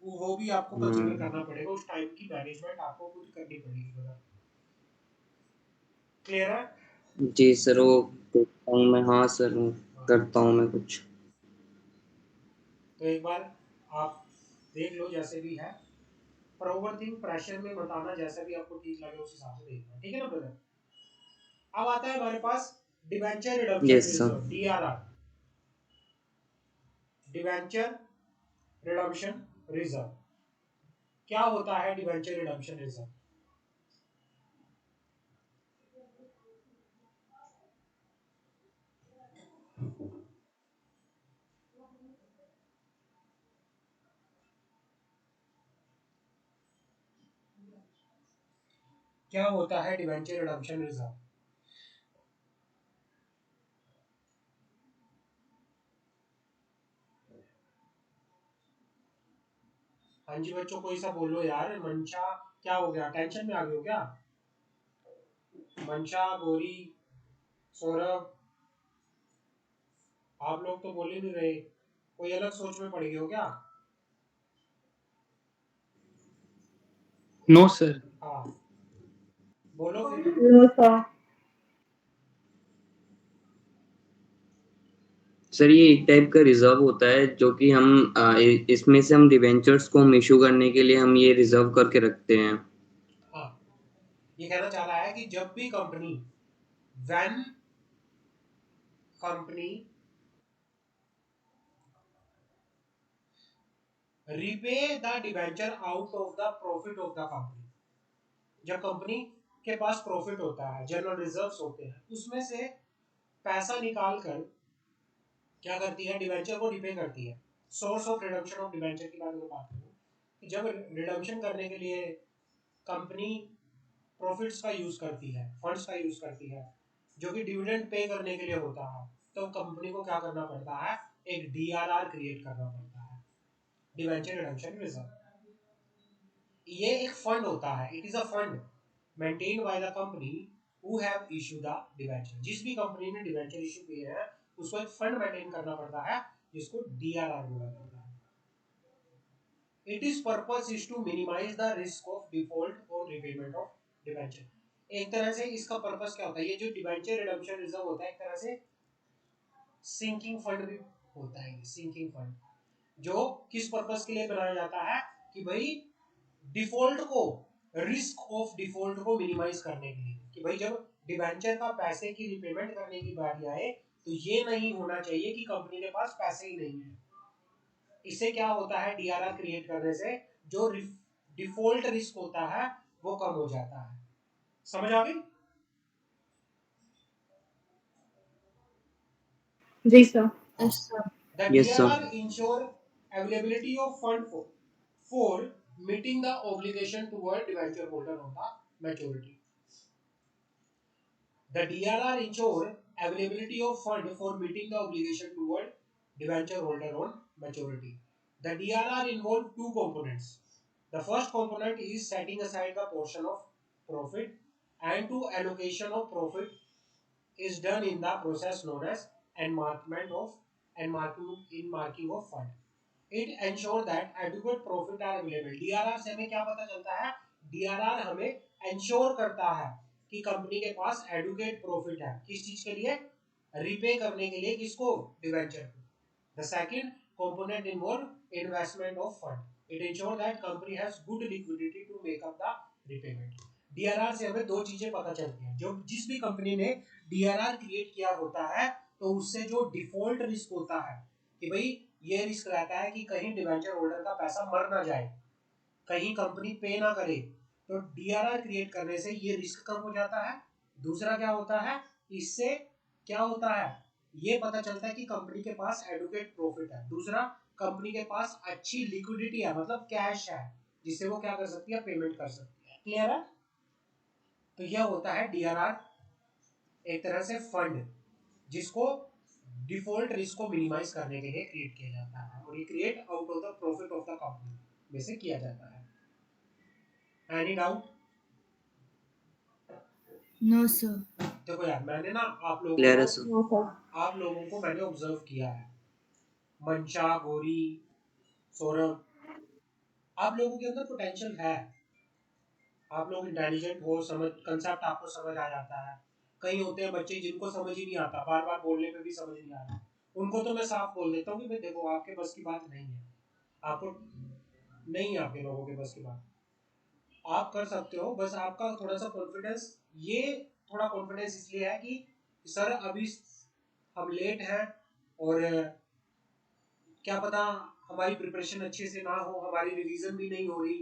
वो भी आपको कंसिडर करना पड़ेगा, उस टाइम की मैनेजमेंट आपको खुद करनी पड़ेगी ब्रदर। क्लियर है?
जी सर, वो देखता हूँ मैं। हाँ सर, वो करता हूँ मैं कुछ।
तो एक बार आप देख लो जैसे भी है, पर ओवर थिंक प्रेशर में मत आना, जैसा भी आपको ठीक लगे उस हिसाब से देखना, ठीक है ना ब्रदर? अब आता है हमारे पास debenture redemption
yes sir.
Reserve, DRR, debenture redemption reserve. क्या होता है डिवेंचर रिडम्पशन रिजर्व? क्या होता है डिवेंचर रिडम्पशन रिजर्व? हाँ जी बच्चों, कोई सा बोलो यार। मंशा, क्या हो गया, टेंशन में आ गए हो क्या? मंशा, गौरी, सौरभ, आप लोग तो बोल ही नहीं रहे, कोई अलग सोच में पड़ गए हो क्या?
No sir.
हाँ, बोलो फिर।
No sir.
सर ये एक टाइप का रिजर्व होता है जो कि हम इसमें से हम डिवेंचर्स को हम इशू करने के लिए हम ये रिजर्व करके रखते हैं।
हाँ, ये कहना चाह रहा है कि जब भी company, when company repay the debenture out of the profit of the company, जब कंपनी के पास प्रॉफिट होता है, जनरल रिजर्व्स होते हैं, उसमें से पैसा निकाल कर क्या करती है, डिवेंचर को रिपे करती है। Source of redemption of debenture की बात करूं, कि जब रिडम्पशन करने के लिए कंपनी प्रॉफिट्स का यूज करती है, फंड्स का यूज करती है, जो कि डिविडेंड पे करने के लिए होता है, तो कंपनी को क्या करना पड़ता है, एक डीआरआर क्रिएट करना पड़ता है, डिवेंचर रिडम्पशन रिजर्व। ये एक फंड होता है, it is a fund maintained by the company who have issue the debenture. जिस भी कंपनी ने डिवेंचर इशू किए हैं उसको एक फंड मेंटेन करना पड़ता है, जिसको डीआरआर बोला जाता है। It is purpose is to minimise the risk of default और रिपेमेंट ऑफ डिवेंचर। एक तरह से इसका पर्पस क्या होता है, ये जो डिवेंचर रिडम्पशन रिजर्व होता है एक तरह से सिंकिंग फंड भी होता है। सिंकिंग फंड जो किस पर्पस के लिए बनाया जाता है, कि भाई डिफॉल्ट को, रिस्क ऑफ डिफॉल्ट को मिनिमाइज करने के लिए, कि भाई जब डिवेंचर का पैसे की रिपेमेंट करने की बारी आए तो ये नहीं होना चाहिए कि कंपनी के पास पैसे ही नहीं है। इससे क्या होता है, डीआरआर क्रिएट करने से जो डिफॉल्ट रिस्क होता है वो कम हो जाता है। समझ आ गई?
जी sir.
Yes, sir.
The
yes sir.
DRR ensure availability of fund for meeting the obligation toward debenture holder on the maturity. The DRR ensure availability of fund for meeting the obligation toward debenture holder on maturity. The DRR involve two components. The first component is setting aside the portion of profit, and to allocation of profit is done in the process known as marking of fund. It ensure that adequate profit are available. DRR से हमें क्या पता चलता है, DRR हमें ensure करता है कि कंपनी के पास एडुकेट प्रॉफिट है, किस चीज के लिए, रिपे करने के लिए, किसको, डिवेंचर को। The second component involve investment of fund. It ensure that company has good liquidity to make up the repayment. DRR से हमें दो चीजें पता चलती हैं, जो जिस भी कंपनी ने DRR क्रिएट किया होता है तो उससे जो डिफॉल्ट रिस्क होता है, कि भाई ये रिस्क रहता है कि कहीं डिवेंचर होल्डर का पैसा मर ना जाए, कहीं कंपनी पे ना करे, तो डीआरआर क्रिएट करने से ये रिस्क कम हो जाता है। दूसरा क्या होता है, इससे क्या होता है, ये पता चलता है कि कंपनी के पास एडुकेट प्रॉफिट है। दूसरा, कंपनी के पास अच्छी लिक्विडिटी है, मतलब कैश है, जिससे वो क्या कर सकती है, पेमेंट कर सकती है। क्लियर है? तो यह होता है डीआरआर, एक तरह से फंड जिसको डिफॉल्ट रिस्क को मिनिमाइज करने के लिए क्रिएट किया जाता है, और ये create out of the profit of the company में से किया जाता है। Any doubt?
No sir.
देखो यार, मैंने ना आप
क्लियर है
लोगों
सर।
को आप लोगों को मैंने ऑब्जर्व किया है, मंशा, गौरी, सौरभ, आप लोगों के अंदर पोटेंशियल है, आप लोग इंटेलिजेंट हो, समझ कंसेप्ट आपको समझ आ जाता है। कई होते हैं बच्चे जिनको समझ ही नहीं आता, बार बार बोलने पे भी समझ नहीं आता, उनको तो मैं साफ बोल देता हूँ कि भाई देखो, आपके बस की बात नहीं है, आपको नहीं है, आपके लोगों के बस की बात, आप कर सकते हो, बस आपका थोड़ा सा कॉन्फिडेंस, ये थोड़ा कॉन्फिडेंस इसलिए है कि सर अभी हम लेट हैं, और क्या पता हमारी प्रिपरेशन अच्छे से ना हो, हमारी रिवीजन भी नहीं हो रही,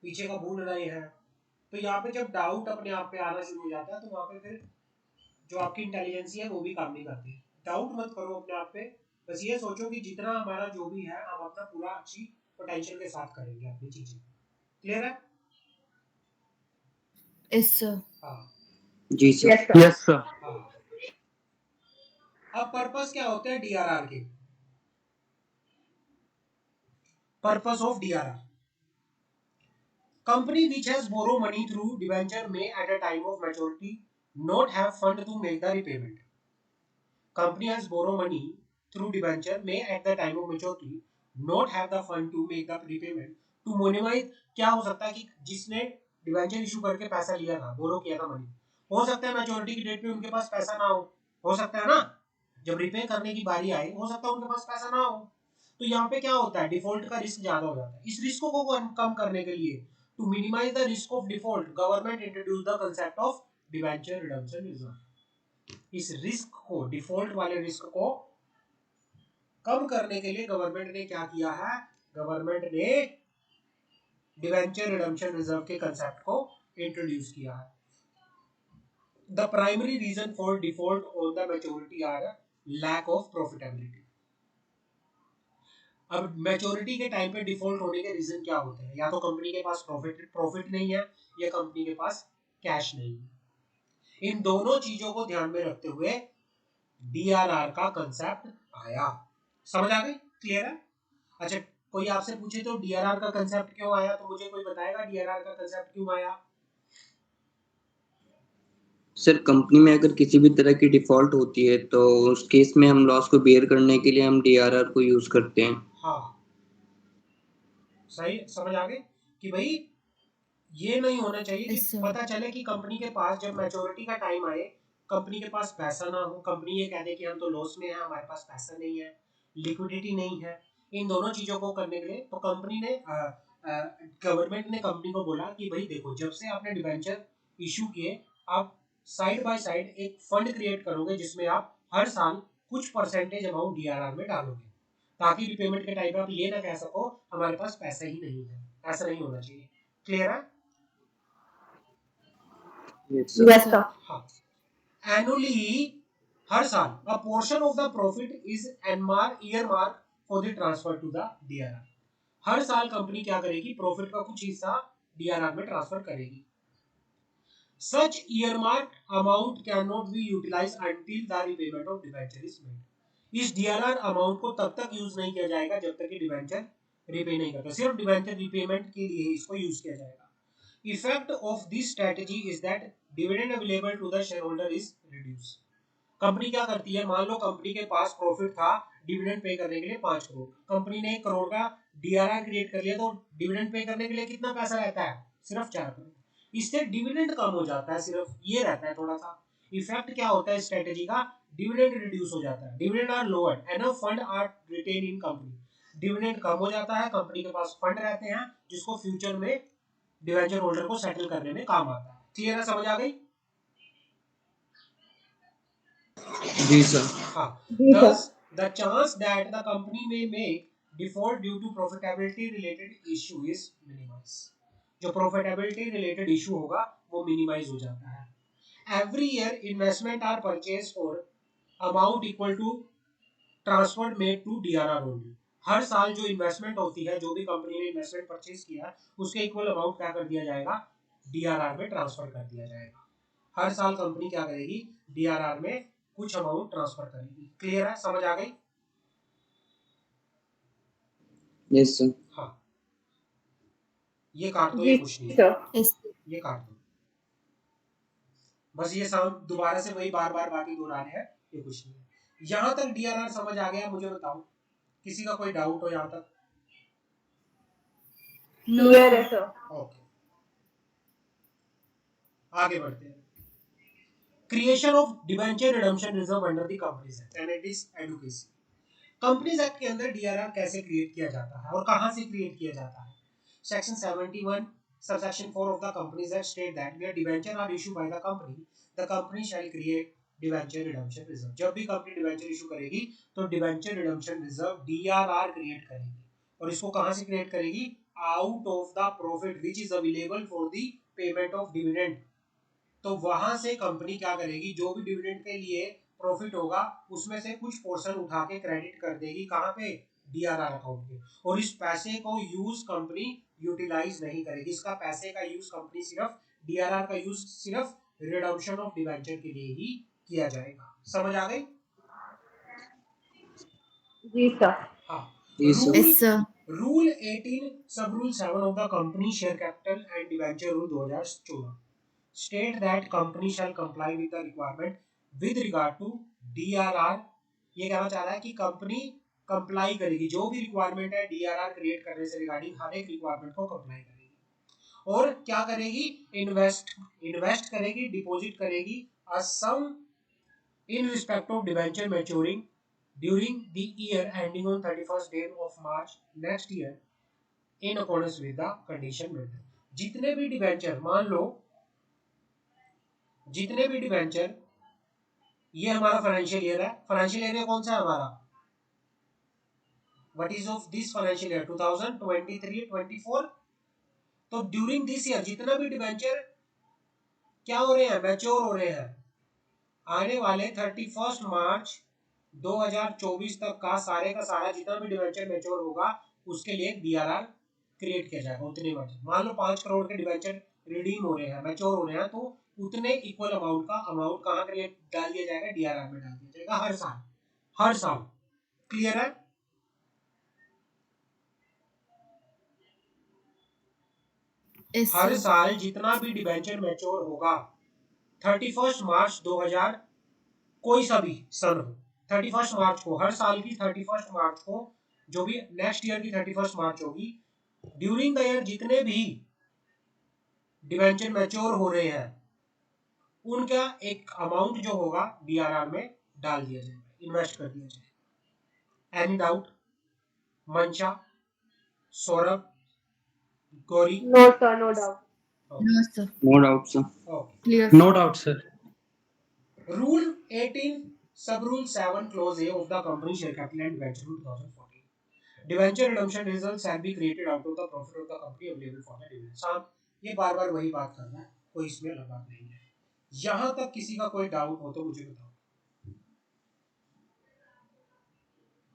पीछे का भूल रहे हैं। तो यहाँ पे जब डाउट अपने आप पे आना शुरू हो जाता है, तो वहाँ पे फिर जो आपकी इंटेलिजेंसी है वो भी काम नहीं करती। डाउट मत करो अपने आप पे, बस ये सोचो कि जितना हमारा जो भी है, हम अपना पूरा अच्छी पोटेंशियल के साथ करेंगे अपनी चीजें। क्लियर है?
Yes sir.
हाँ
जी सर।
Yes sir.
हाँ। अब पर्पस क्या होते हैं डीआरआर के? Purpose of DRR, company which has borrow money through debenture may at a time of maturity not have fund to make the repayment. Company has borrow money through debenture may at the time of maturity not have the fund to make the repayment. To minimize, क्या हो सकता है कि जिसने डिवेंचर इशू करके पैसा लिया था, बोरो किया था मनी, हो सकता है मैच्योरिटी की डेट पे उनके पास पैसा ना हो सकता है ना, जब रिपे करने की बारी आए हो सकता है उनके पास पैसा ना हो। तो यहाँ पे क्या होता है, डिफॉल्ट का रिस्क ज्यादा हो जाता है। इस रिस्क को कम करने के लिए, to minimise the risk of default, government introduce the concept of debenture redemption reserve. इस रिस्क को, डिफॉल्ट वाले रिस्क को कम करने के लिए गवर्नमेंट ने क्या किया है, गवर्नमेंट ने डिवेंचर रिडम्पशन रिजर्व के कांसेप्ट को इंट्रोड्यूस किया है। The primary reason for default on the maturity are lack of profitability. अब मैच्योरिटी के टाइम पे डिफॉल्ट होने के रीजन क्या होते हैं? या तो कंपनी के पास प्रॉफिट नहीं है, या कंपनी के पास कैश नहीं है। इन दोनों चीजों को ध्यान में रखते हुए डीआरआर का कंसेप्ट आया। समझ आ गई? क्लियर है? अच्छा, कोई आपसे पूछे तो डीआरआर का कंसेप्ट क्यों आया, तो मुझे कोई बताएगा डीआरआर का कंसेप्ट क्यों आया?
सर कंपनी में अगर किसी भी तरह की डिफॉल्ट होती है तो उस केस में हम लॉस को बेयर करने के लिए हम डीआरआर को यूज करते हैं।
हाँ, सही समझ आ गई कि भाई ये नहीं होना चाहिए कि
Yes, sir.
पता चले कि कंपनी के पास जब मैच्योरिटी का टाइम आए, कंपनी के पास पैसा ना हो, कंपनी ये कह दे कि हम तो लॉस में हैं, हमारे पास पैसा नहीं है, लिक्विडिटी नहीं है। इन दोनों चीजों को करने के लिए तो कंपनी ने गवर्नमेंट ने कंपनी को बोला कि भाई देखो, जब से आपने डिबेंचर इशू किए, आप साइड बाय साइड एक फंड क्रिएट करोगे जिसमें आप हर साल कुछ परसेंटेज अमाउंट डीआरआर में डालोगे, ताकि रिपेमेंट के टाइम पे आप ये ना कह सको हमारे पास पैसा ही नहीं है। ऐसा नहीं होना चाहिए। क्लियर है?
Yes, sir.
Yes, sir.
हाँ। एनुअली, हर साल, a portion of the profit is earmark for the transfer to the DRR. हर साल कंपनी क्या करेगी, प्रॉफिट का कुछ हिस्सा डीआरआर में ट्रांसफर करेगी। Such earmarked amount cannot be utilized until the repayment of debenture is made. इस डीआरआर अमाउंट को तब तक यूज नहीं किया जाएगा जब तक कि डिबेंचर रिपे नहीं करता, सिर्फ डिबेंचर रिपेमेंट के लिए ही इसको यूज किया जाएगा। Effect of this strategy is that dividend available to the shareholder is reduced. Company क्या करती है, मान लो कंपनी के पास प्रॉफिट था डिविडेंड पे करने के लिए 5 करोड़, कंपनी ने 1 करोड़ का डीआरआर क्रिएट कर लिया, तो डिविडेंड पे करने के लिए कितना पैसा रहता है, सिर्फ 4 करोड़। इससे डिविडेंड कम हो जाता है, सिर्फ ये रहता है थोड़ा सा। इफेक्ट क्या होता है स्ट्रेटेजी का, डिविडेंड रिड्यूस हो जाता है, dividend are lower, enough fund are retain in company. Dividend कम हो जाता है, कंपनी के पास फंड रहते हैं जिसको फ्यूचर में डिवेंचर होल्डर को सेटल करने में काम आता है। क्लियर है? समझ आ गई?
जी सर।
हाँ।
जी sir.
Thus, the chance that the company may make default due to profitability related issue is minimized. जो profitability related issue होगा वो minimize हो जाता है। Every year investment are purchased for amount equal to transfer made to DRR only. हर साल जो इन्वेस्टमेंट होती है, जो भी कंपनी ने इन्वेस्टमेंट परचेज किया है, उसके इक्वल अमाउंट क्या कर दिया जाएगा, DRR में ट्रांसफर कर दिया जाएगा। हर साल कंपनी क्या करेगी, DRR में कुछ अमाउंट ट्रांसफर करेगी। क्लियर है, समझ आ गई?
Yes sir.
हाँ, ये काट दो,
जी
ये कुछ नहीं है,
सर।
Yes.
ये काट दो। बस ये साउंड दोबारा से वही बार बार बातें दोहराने हैं, ये कुछ नहीं है। यहाँ तक DRR समझ आ गया? मुझे बताओ, किसी का कोई डाउट हो यहाँ तक?
No.
क्लियर है सर।
ओके, आगे बढ़ते हैं। Creation of debenture redemption reserve under the companies act and it is adequacy. Companies act के अंदर DRR कैसे क्रिएट किया जाता है और कहां से क्रिएट किया जाता है? Section 71 subsection 4 of the companies act state that where debenture are issued by the company shall create debenture redemption reserve. जब भी कंपनी डिबेंचर इशू करेगी तो debenture redemption reserve DRR create करेगी। और इसको कहां से क्रिएट करेगी? Out of the profit which is available for the payment of dividend. तो वहां से कंपनी क्या करेगी, जो भी डिविडेंड के लिए प्रॉफिट होगा उसमें से कुछ पोर्शन उठा के क्रेडिट कर देगी, कहां पे? DRR अकाउंट पे। और इस पैसे को यूज कंपनी यूटिलाइज नहीं करेगी। इसका पैसे का यूज कंपनी सिर्फ DRR का यूज सिर्फ रिडम्पशन ऑफ डिबेंचर के लिए ही किया जाएगा। समझ आ गई?
जी सर।
हाँ।
जी sir.
Yes, sir.
Rule 18 sub rule 7 of the company share capital and debenture rule 2014 state that company shall comply with the requirement with regard to DRR। ये कहना चाह रहा है कि कंपनी कंप्लाई करेगी, जो भी रिक्वायरमेंट है DRR क्रिएट करने से रिगार्डिंग हर एक रिक्वायरमेंट को कंप्लाई करेगी। और क्या करेगी? इन्वेस्ट करेगी, डिपॉजिट करेगी अ सम in respect of debenture maturing during the year ending on 31st day of March next year in accordance with the condition met। जितने भी डिबेंचर, मान लो जितने भी डिबेंचर, ये हमारा फाइनेंशियल ईयर है। फाइनेंशियल ईयर कौन सा है हमारा? What is of this financial year 2023-24। तो ड्यूरिंग दिस ईयर जितना भी डिबेंचर क्या हो रहे हैं, मैच्योर हो रहे हैं, आने वाले 31 मार्च 2024 तक का सारे का सारा जितना भी डिबेंचर मैच्योर होगा उसके लिए DRR क्रिएट किया जाएगा। उतने मान लो 5 करोड़ के डिबेंचर रिडीम हो रहे हैं, मैच्योर हो रहे हैं, तो उतने इक्वल अमाउंट का अमाउंट कहाँ क्रिएट डाल दिया जाएगा? DRR में डाल दिया जाएगा हर साल, हर साल। क्लियर है?
Yes,
हर
sir.
साल जितना भी डिबेंचर मैच्योर होगा 31 मार्च 2000 कोई सा भी सन हो, 31 मार्च को, हर साल की 31 मार्च को, जो भी नेक्स्ट ईयर की 31 मार्च होगी, ड्यूरिंग द ईयर जितने भी डिबेंचर मैच्योर हो रहे हैं उनका एक अमाउंट जो होगा DRR में डाल दिया जाएगा, इन्वेस्ट कर दिया जाएगा। Any doubt? Mansha, Saurabh, Gauri?
No sir, no doubt.
No, sir.
No doubt sir.
Okay.
Clear.
No doubt, sir.
Rule 18 sub rule 7 clause A of the company share capital and debenture rule 2014 debenture redemption results shall be created out of the profit of the company available for the dividend। साहब ये बार बार वही बात करना है, कोई इसमें अलग बात नहीं है। यहां तक किसी का कोई डाउट हो तो मुझे बताओ।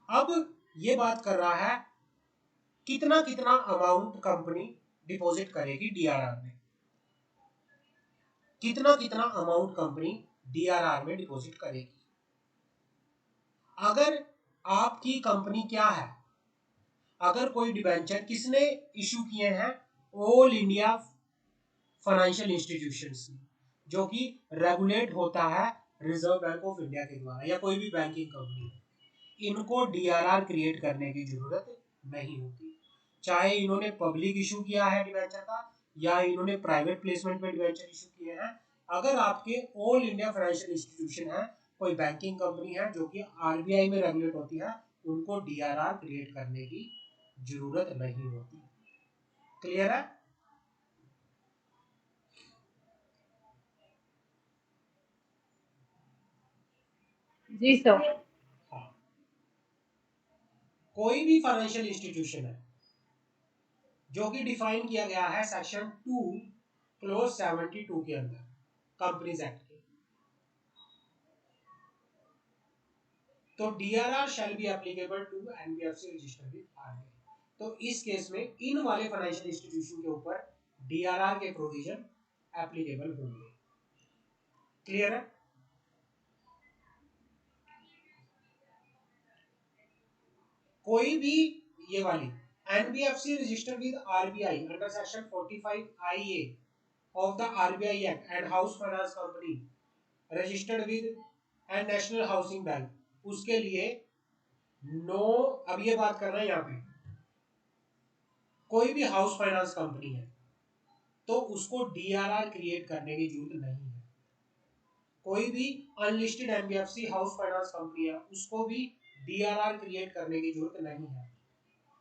अब ये बात कर रहा है कितना कितना अमाउंट कंपनी डिपॉजिट करेगी DRR में, कितना कितना अमाउंट कंपनी DRR में डिपॉजिट करेगी। अगर आपकी कंपनी क्या है, अगर कोई डिबेंचर किसने इशू किए हैं? ऑल इंडिया फाइनेंशियल इंस्टीट्यूशंस ने, जो कि रेगुलेट होता है रिजर्व बैंक ऑफ इंडिया के द्वारा, या कोई भी बैंकिंग कंपनी, इनको DRR क्रिएट करने की जरूरत नहीं होती। चाहे इन्होंने पब्लिक इशू किया है डिबेंचर का या इन्होंने प्राइवेट प्लेसमेंट में डिबेंचर इशू किए हैं, अगर आपके ऑल इंडिया फाइनेंशियल इंस्टीट्यूशन है, कोई बैंकिंग कंपनी है जो कि RBI में रेगुलेट होती है, उनको DRR क्रिएट करने की जरूरत नहीं होती। क्लियर है?
जी सर।
हाँ। कोई भी फाइनेंशियल इंस्टीट्यूशन है जो कि डिफाइन किया गया है सेक्शन 2 क्लोज 72 के अंदर कंपनीज एक्ट के, तो DRR shall be applicable to NBFC registered with RBI। तो इस केस में इन वाले फाइनेंशियल इंस्टीट्यूशन के ऊपर DRR के प्रोविजन एप्लीकेबल होंगे। क्लियर है? कोई भी ये वाली NBFC registered with RBI under section 45IA of the RBI Act and House Finance Company registered with and National Housing Bank, उसके लिए नो, अब ये बात कर रहे हैं यहाँ पे, कोई भी हाउस फाइनेंस कंपनी है तो उसको DRR क्रिएट करने की जरूरत नहीं है। कोई भी unlisted NBFC house finance company है उसको भी DRR क्रिएट करने की जरूरत नहीं है।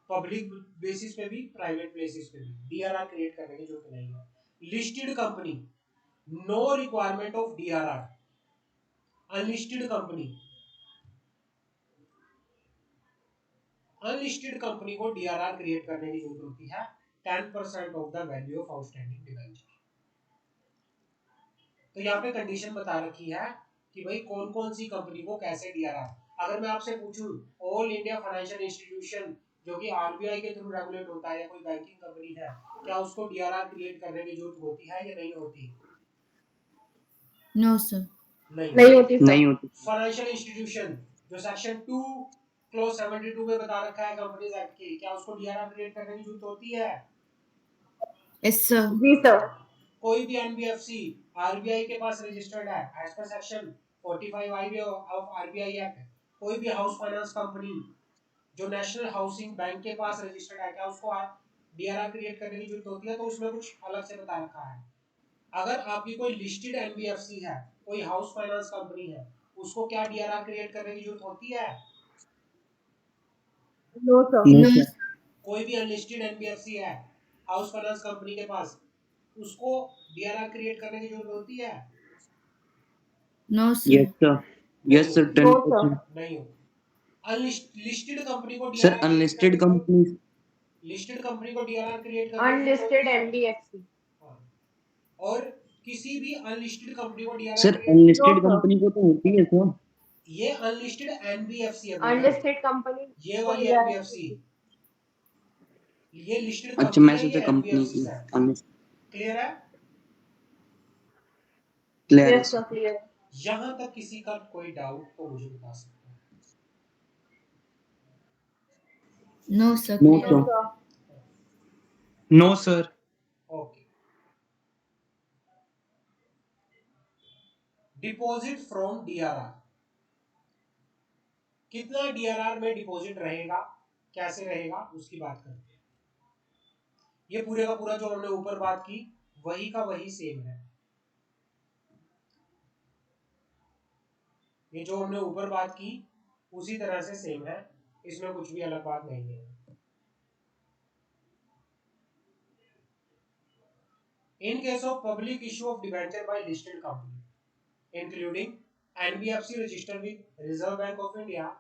पब्लिक बेसिस पे भी प्राइवेट बेसिस पे भी DRR क्रिएट करने की जरूरत नहीं है। Listed company no requirement of DRR। Unlisted company को DRR क्रिएट करने की जरूरत होती है 10% of the value of outstanding debenture. तो यहाँ पे कंडीशन बता रखी है कि भाई कौन कौन सी कंपनी को कैसे DRR। अगर मैं आपसे पूछूं ऑल इंडिया फाइनेंशियल इंस्टीट्यूशन जो कि RBI के थ्रू रेगुलेट होता है या कोई बैंकिंग कंपनी है, क्या उसको DRR क्रिएट करने की जरूरत होती है या नहीं होती?
नो सर,
नहीं होती सर।
नहीं होती।
फाइनेंशियल इंस्टीट्यूशन जो सेक्शन 2 क्लॉज 72 में बता रखा है कंपनीज एक्ट के, क्या उसको DRR क्रिएट करने की जरूरत होती है?
यस सर,
जी सर।
कोई भी NBFC RBI के पास रजिस्टर्ड है as per section 45I of RBI act, कोई भी हाउस फाइनेंस कंपनी जो नेशनल हाउसिंग बैंक के पास रजिस्टर्ड है, क्या उसको DRR क्रिएट करने की जरूरत होती है? तो उसमें कुछ अलग से बता रखा है। अगर आपकी कोई लिस्टेड NBFC है, कोई हाउस फाइनेंस कंपनी है, उसको क्या DRR क्रिएट करने की जरूरत होती है?
No sir.
नो
कोई भी अनलिस्टेड NBFC है हाउस फाइनेंस कंपनी के पास, उसको DRR क्रिएट करने की जरूरत होती है?
No
yes
sir,
sir, yes sir,
no
10%।
Sir.
नहीं हो। अनलिस्टेड कंपनी को
sir
DRR
unlisted company,
listed company को DRR क्रिएट करने की जरूरत
अनलिस्टेड
होती है?
NBFC।
हाँ। और किसी भी अनलिस्टेड कंपनी को DRR
sir
create,
unlisted
no sir.
Company को तो होती है सर।
ये अनलिस्टेड NBFC है बेटा,
अनलिस्टेड कंपनी
ये
को
वाली
DRR
NBFC, ये लिस्टेड
अच्छा,
कंपनी
मैं
है,
सोचा
ये
कंपनी
NBFC
की।
है। क्लियर है?
क्लियर है
यस
सर।
Sir, clear.
यहां तक किसी का कोई डाउट तो मुझे बता सकते हैं।
No sir,
no
no
clear.
Sir,
sir.
No sir.
Okay. Deposit from DRR, कितना DRR में डिपॉजिट रहेगा, कैसे रहेगा, उसकी बात करते हैं। ये पूरे का पूरा जो हमने ऊपर बात की वही का वही सेम है। ये जो हमने ऊपर बात की उसी तरह से सेम है, इसमें कुछ भी अलग बात नहीं है। In case of public issue of debenture by listed company, including NBFC registered with Reserve Bank of India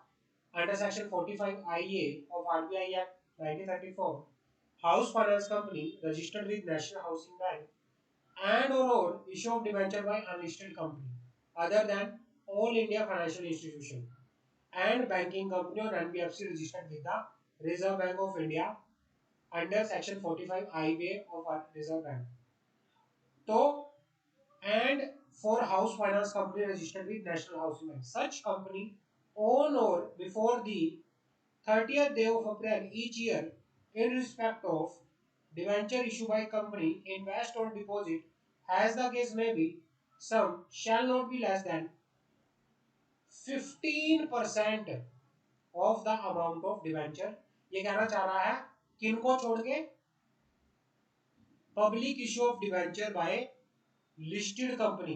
under Section 45IA of RBI Act 1934, house finance company registered with National Housing Bank, and/or issue of debenture by unlisted company other than All India Financial Institution and banking company or NBFC registered with the Reserve Bank of India under Section 45IA of Reserve Bank. तो and for house finance company registered with National Housing Bank, such company on or before the 30th day of April each year in respect of debenture issued by company invest or deposit as the case may be, sum shall not be less than 15% of the amount of debenture। ये कहना चाह रहा है किनको छोड़ के? Public issue of debenture by listed company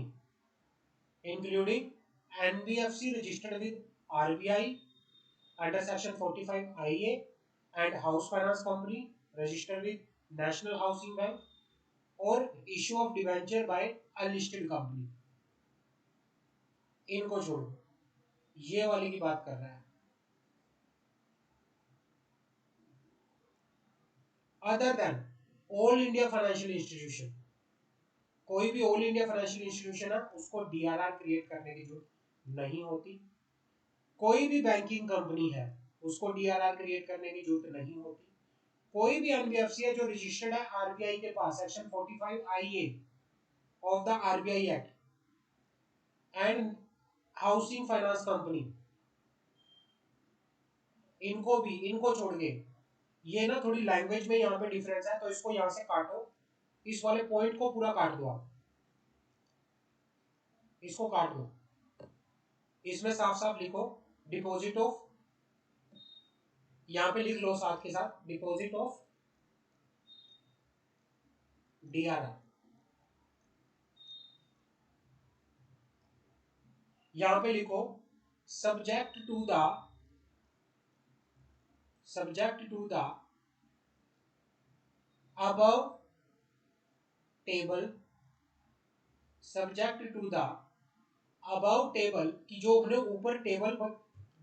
including NBFC registered with RBI under section 45IA and house finance company registered with National Housing Bank or issue of debenture by unlisted company, इनको छोड़ो, ये वाली की बात कर रहा है। Other than all India financial institution, कोई भी ऑल इंडिया फाइनेंशियल इंस्टीट्यूशन है उसको DRR क्रिएट करने की जरूरत नहीं होती। कोई भी बैंकिंग कंपनी है उसको डीआरआर क्रिएट करने की जरूरत नहीं होती। कोई भी एनबीएफसी है जो रजिस्टर्ड है आरबीआई के पास, section 45 IA of the RBI act, and housing finance company, इनको छोड़ के, ये ना थोड़ी लैंग्वेज में यहाँ पे डिफरेंस है, तो इसको यहाँ से काटो, इस वाले पॉइंट को पूरा काट दो आप, इसको काट दो, इसमें साफ साफ लिखो डिपॉजिट ऑफ, यहाँ पे लिख लो साथ के साथ डिपॉजिट ऑफ डीआरआर। यहाँ पे लिखो subject to the above table, subject to the above table की जो हमने ऊपर टेबल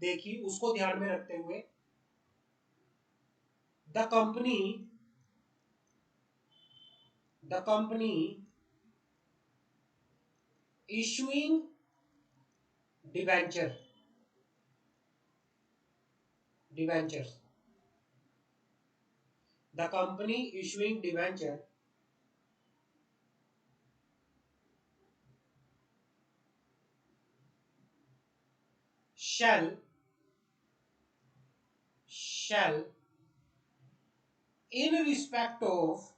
देखी उसको ध्यान में रखते हुए, the company issuing debentures the company issuing debenture shall in respect of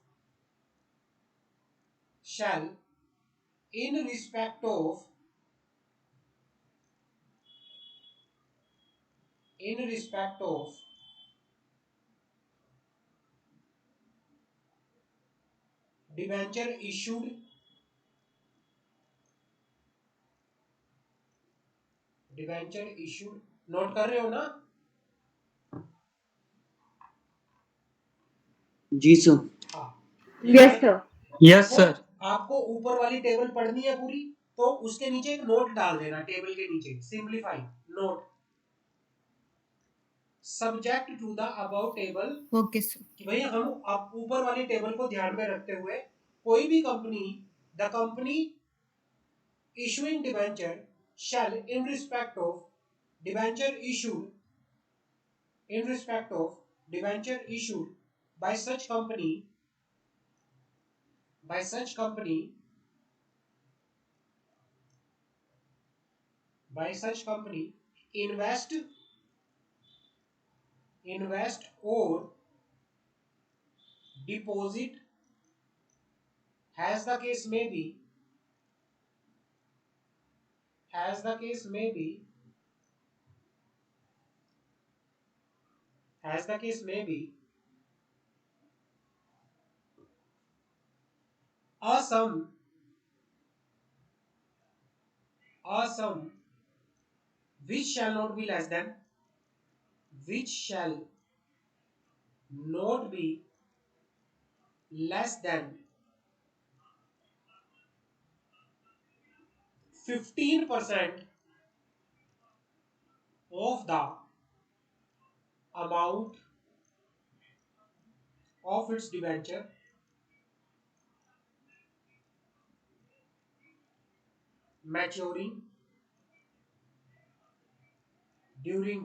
debenture issued note कर रहे हो ना?
जी सर।
हाँ,
यस सर।
Yes sir.
आपको ऊपर वाली टेबल पढ़नी है पूरी, तो उसके नीचे एक नोट डाल देना, टेबल के नीचे simplify note subject to the above table.
Okay sir.
कि भाई हम अब ऊपर वाली टेबल को ध्यान में रखते हुए कोई भी company, the company issuing debenture shall in respect of debenture issued by such company invest or deposit as the case may be a sum which shall not be less than 15% of the amount of its debenture maturing during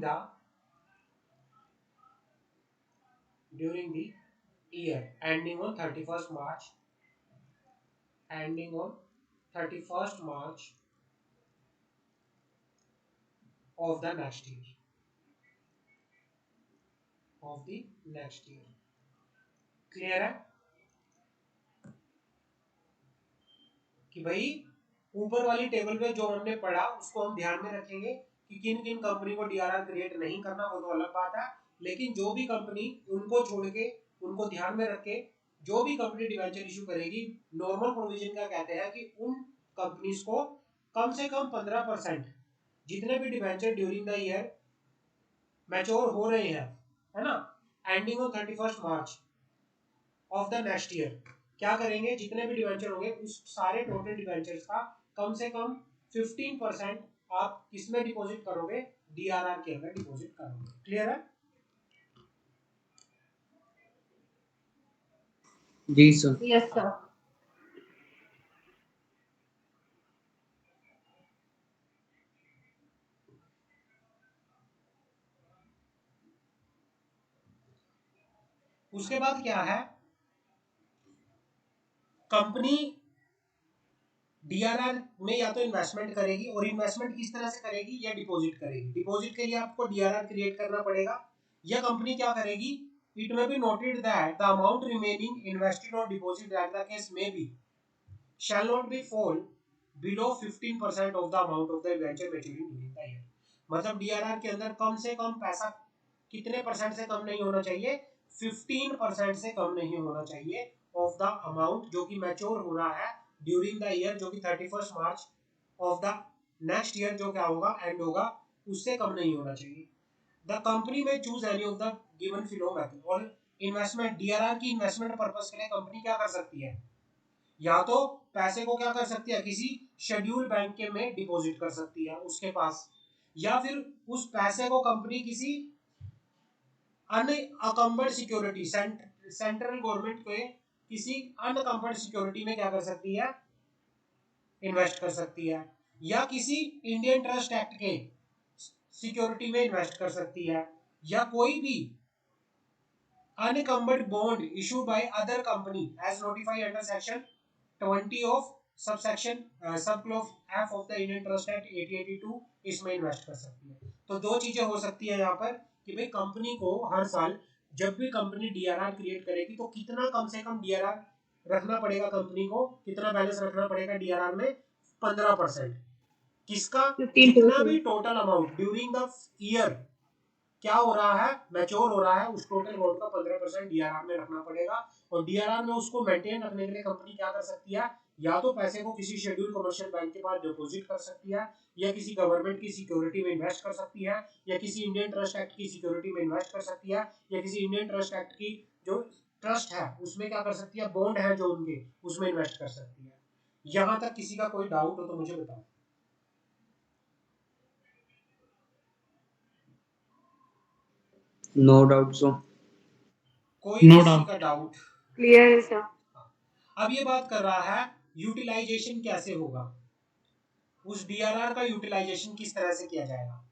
the year ending on 31st March of the next year clear है कि भाई ऊपर वाली टेबल पे जो हमने पढ़ा उसको हम ध्यान में रखेंगे कि किन किन कंपनी को डीआरआर क्रिएट नहीं करना, वो तो अलग बात है, लेकिन जो भी कंपनी, उनको छोड़ के, उनको ध्यान में रख के जो भी कंपनी डिवेंचर इशू करेगी, नॉर्मल प्रोविजन का कहते हैं कि उन कंपनीज को कम से कम 15% जितने भी debenture during the year mature हो रहे हैं, है ना, ending on 31st March of the next year, क्या करेंगे, जितने भी डिवेंचर होंगे उस सारे टोटल डिवेंचर्स का कम से कम 15% आप किसमें डिपॉजिट करोगे, डीआरआर के अंदर डिपॉजिट करोगे। क्लियर है?
जी सर।
Yes sir.
उसके बाद क्या है, कंपनी डीआरआर में या तो इन्वेस्टमेंट करेगी, और इन्वेस्टमेंट किस तरह से करेगी, या डिपॉजिट करेगी। डिपॉजिट के लिए आपको डीआरआर क्रिएट करना पड़ेगा, या कंपनी क्या करेगी, it may be noted that the amount remaining invested or deposit at the case may be shall not be fall below 15% of the amount of the venture maturing during the year। मतलब डीआरआर के अंदर कम से कम पैसा कितने परसेंट से कम नहीं होना चाहिए, 15% से कम नहीं होना चाहिए ऑफ द अमाउंट जो कि मैच्योर हो रहा है ड्यूरिंग द ईयर, जो कि 31 मार्च ऑफ द नेक्स्ट ईयर जो क्या होगा, एंड होगा, उससे कम नहीं होना चाहिए। The company may choose any of the given follow method. और इन्वेस्टमेंट, डीआरआर की इन्वेस्टमेंट पर्पस के लिए कंपनी क्या कर सकती है, या तो पैसे को क्या कर सकती है, किसी शेड्यूल बैंक के में डिपॉजिट कर सकती है उसके पास, या फिर उस पैसे को कंपनी किसी अनअकम्बर्ड सिक्योरिटी, सेंट्रल गवर्नमेंट के किसी अनअकम्बर्ड सिक्योरिटी में क्या कर सकती है, इन्वेस्ट कर सकती है, या किसी इंडियन ट्रस्ट एक्ट के सिक्योरिटी में इन्वेस्ट कर सकती है, या कोई भी unencumbered bond issued by other company as notified under section 20 of subsection subclause F of the Indian Trust Act 1882 इसमें इन्वेस्ट कर सकती है। तो दो चीजें हो सकती है यहाँ पर कि भाई कंपनी को हर साल जब भी कंपनी डीआरआर क्रिएट करेगी तो कितना कम से कम डीआरआर रखना पड़ेगा, कंपनी को कितना बैलेंस रखना पड़ेगा डीआरआर में, 15%। किसका, जितना भी total amount during the year क्या हो रहा है, मैच्योर हो रहा है, उस टोटल अमाउंट का 15% डीआरआर में रखना पड़ेगा। और डीआरआर में उसको मेंटेन रखने के लिए कंपनी क्या कर सकती है, या तो पैसे को किसी शेड्यूल कमर्शियल बैंक के पास डिपॉजिट कर सकती है, या किसी गवर्नमेंट की सिक्योरिटी में इन्वेस्ट कर सकती है, या किसी इंडियन ट्रस्ट एक्ट की सिक्योरिटी में इन्वेस्ट कर सकती है, या किसी इंडियन ट्रस्ट एक्ट की जो ट्रस्ट है उसमें क्या कर सकती है, बॉन्ड है जो उनके, उसमें इन्वेस्ट कर सकती है। यहां तक किसी का कोई डाउट हो तो मुझे बताओ।
नो डाउट सो,
कोई
No
किसी
doubt.
का डाउट?
क्लियर है सर।
अब ये बात कर रहा है यूटिलाइजेशन कैसे होगा, उस डीआरआर का यूटिलाइजेशन किस तरह से किया जाएगा।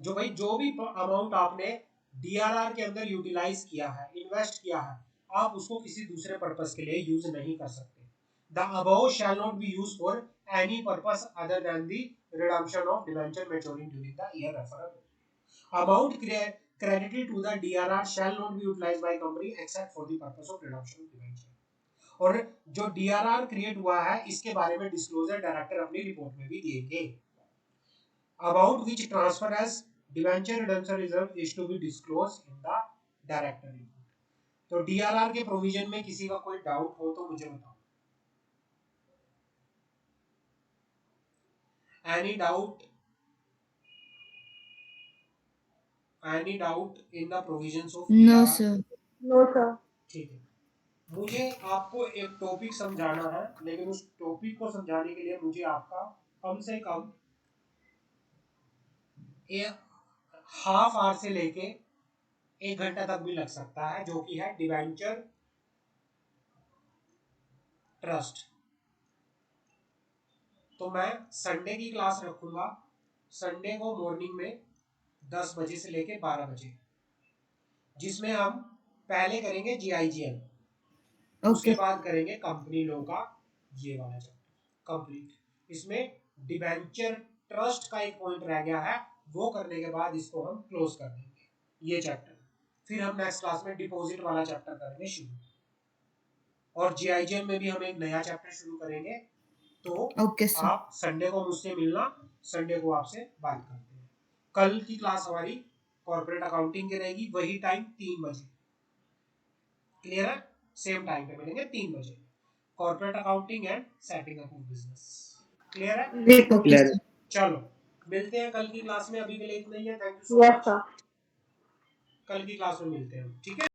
जो भाई जो भी अमाउंट आपने डीआरआर के अंदर यूटिलाइज किया है, इन्वेस्ट किया है, आप उसको किसी दूसरे पर्पस के लिए यूज नहीं कर सकते। The above shall not be used for any purpose other than the redemption of debenture maturing during the year referral. Amount credited to the DRR shall not be utilized by company except for the purpose of redemption of debenture। और जो DRR क्रिएट हुआ है इसके बारे में डिस्क्लोजर डायरेक्टर अपनी रिपोर्ट में भी देंगे। Amount which transfer as debenture redemption reserve is to be disclosed in the director report। तो DRR के प्रोविजन में किसी का कोई डाउट हो तो मुझे बताओ। Any doubt? Any doubt in the provisions of
No,
DRR?
sir.
No sir.
ठीक है, मुझे आपको एक टॉपिक समझाना है, लेकिन उस टॉपिक को समझाने के लिए मुझे आपका कम से कम हाफ आवर से लेके 1 घंटा तक भी लग सकता है, जो कि है डिवेंचर ट्रस्ट। तो मैं संडे की क्लास रखूंगा, संडे को मॉर्निंग में 10 बजे से लेके 12 बजे, जिसमें हम पहले करेंगे जीआईजीएल, उसके
Okay.
बाद करेंगे कंपनी लॉ का ये वाला चैप्टर कंप्लीट। इसमें डिबेंचर ट्रस्ट का एक पॉइंट रह गया है, वो करने के बाद इसको हम क्लोज कर देंगे ये चैप्टर। फिर हम नेक्स्ट क्लास में डिपॉजिट वाला चैप्टर करेंगे शुरू, और जीआईजीएल में भी हम एक नया चैप्टर शुरू करेंगे। तो
Okay, sir.
आप संडे को मुझसे मिलना, संडे को आपसे बात करते हैं। कल की क्लास हमारी कॉर्पोरेट अकाउंटिंग की रहेगी, वही टाइम 3 बजे। क्लियर है, सेम टाइम पे मिलेंगे 3 बजे, corporate accounting and setting up of business. Clear है,
Okay,
क्लियर
sir.
चलो मिलते हैं कल की क्लास में, अभी के लिए इतना ही है। Thank you so
yes
much,
sir.
कल की क्लास में मिलते हैं, ठीक है।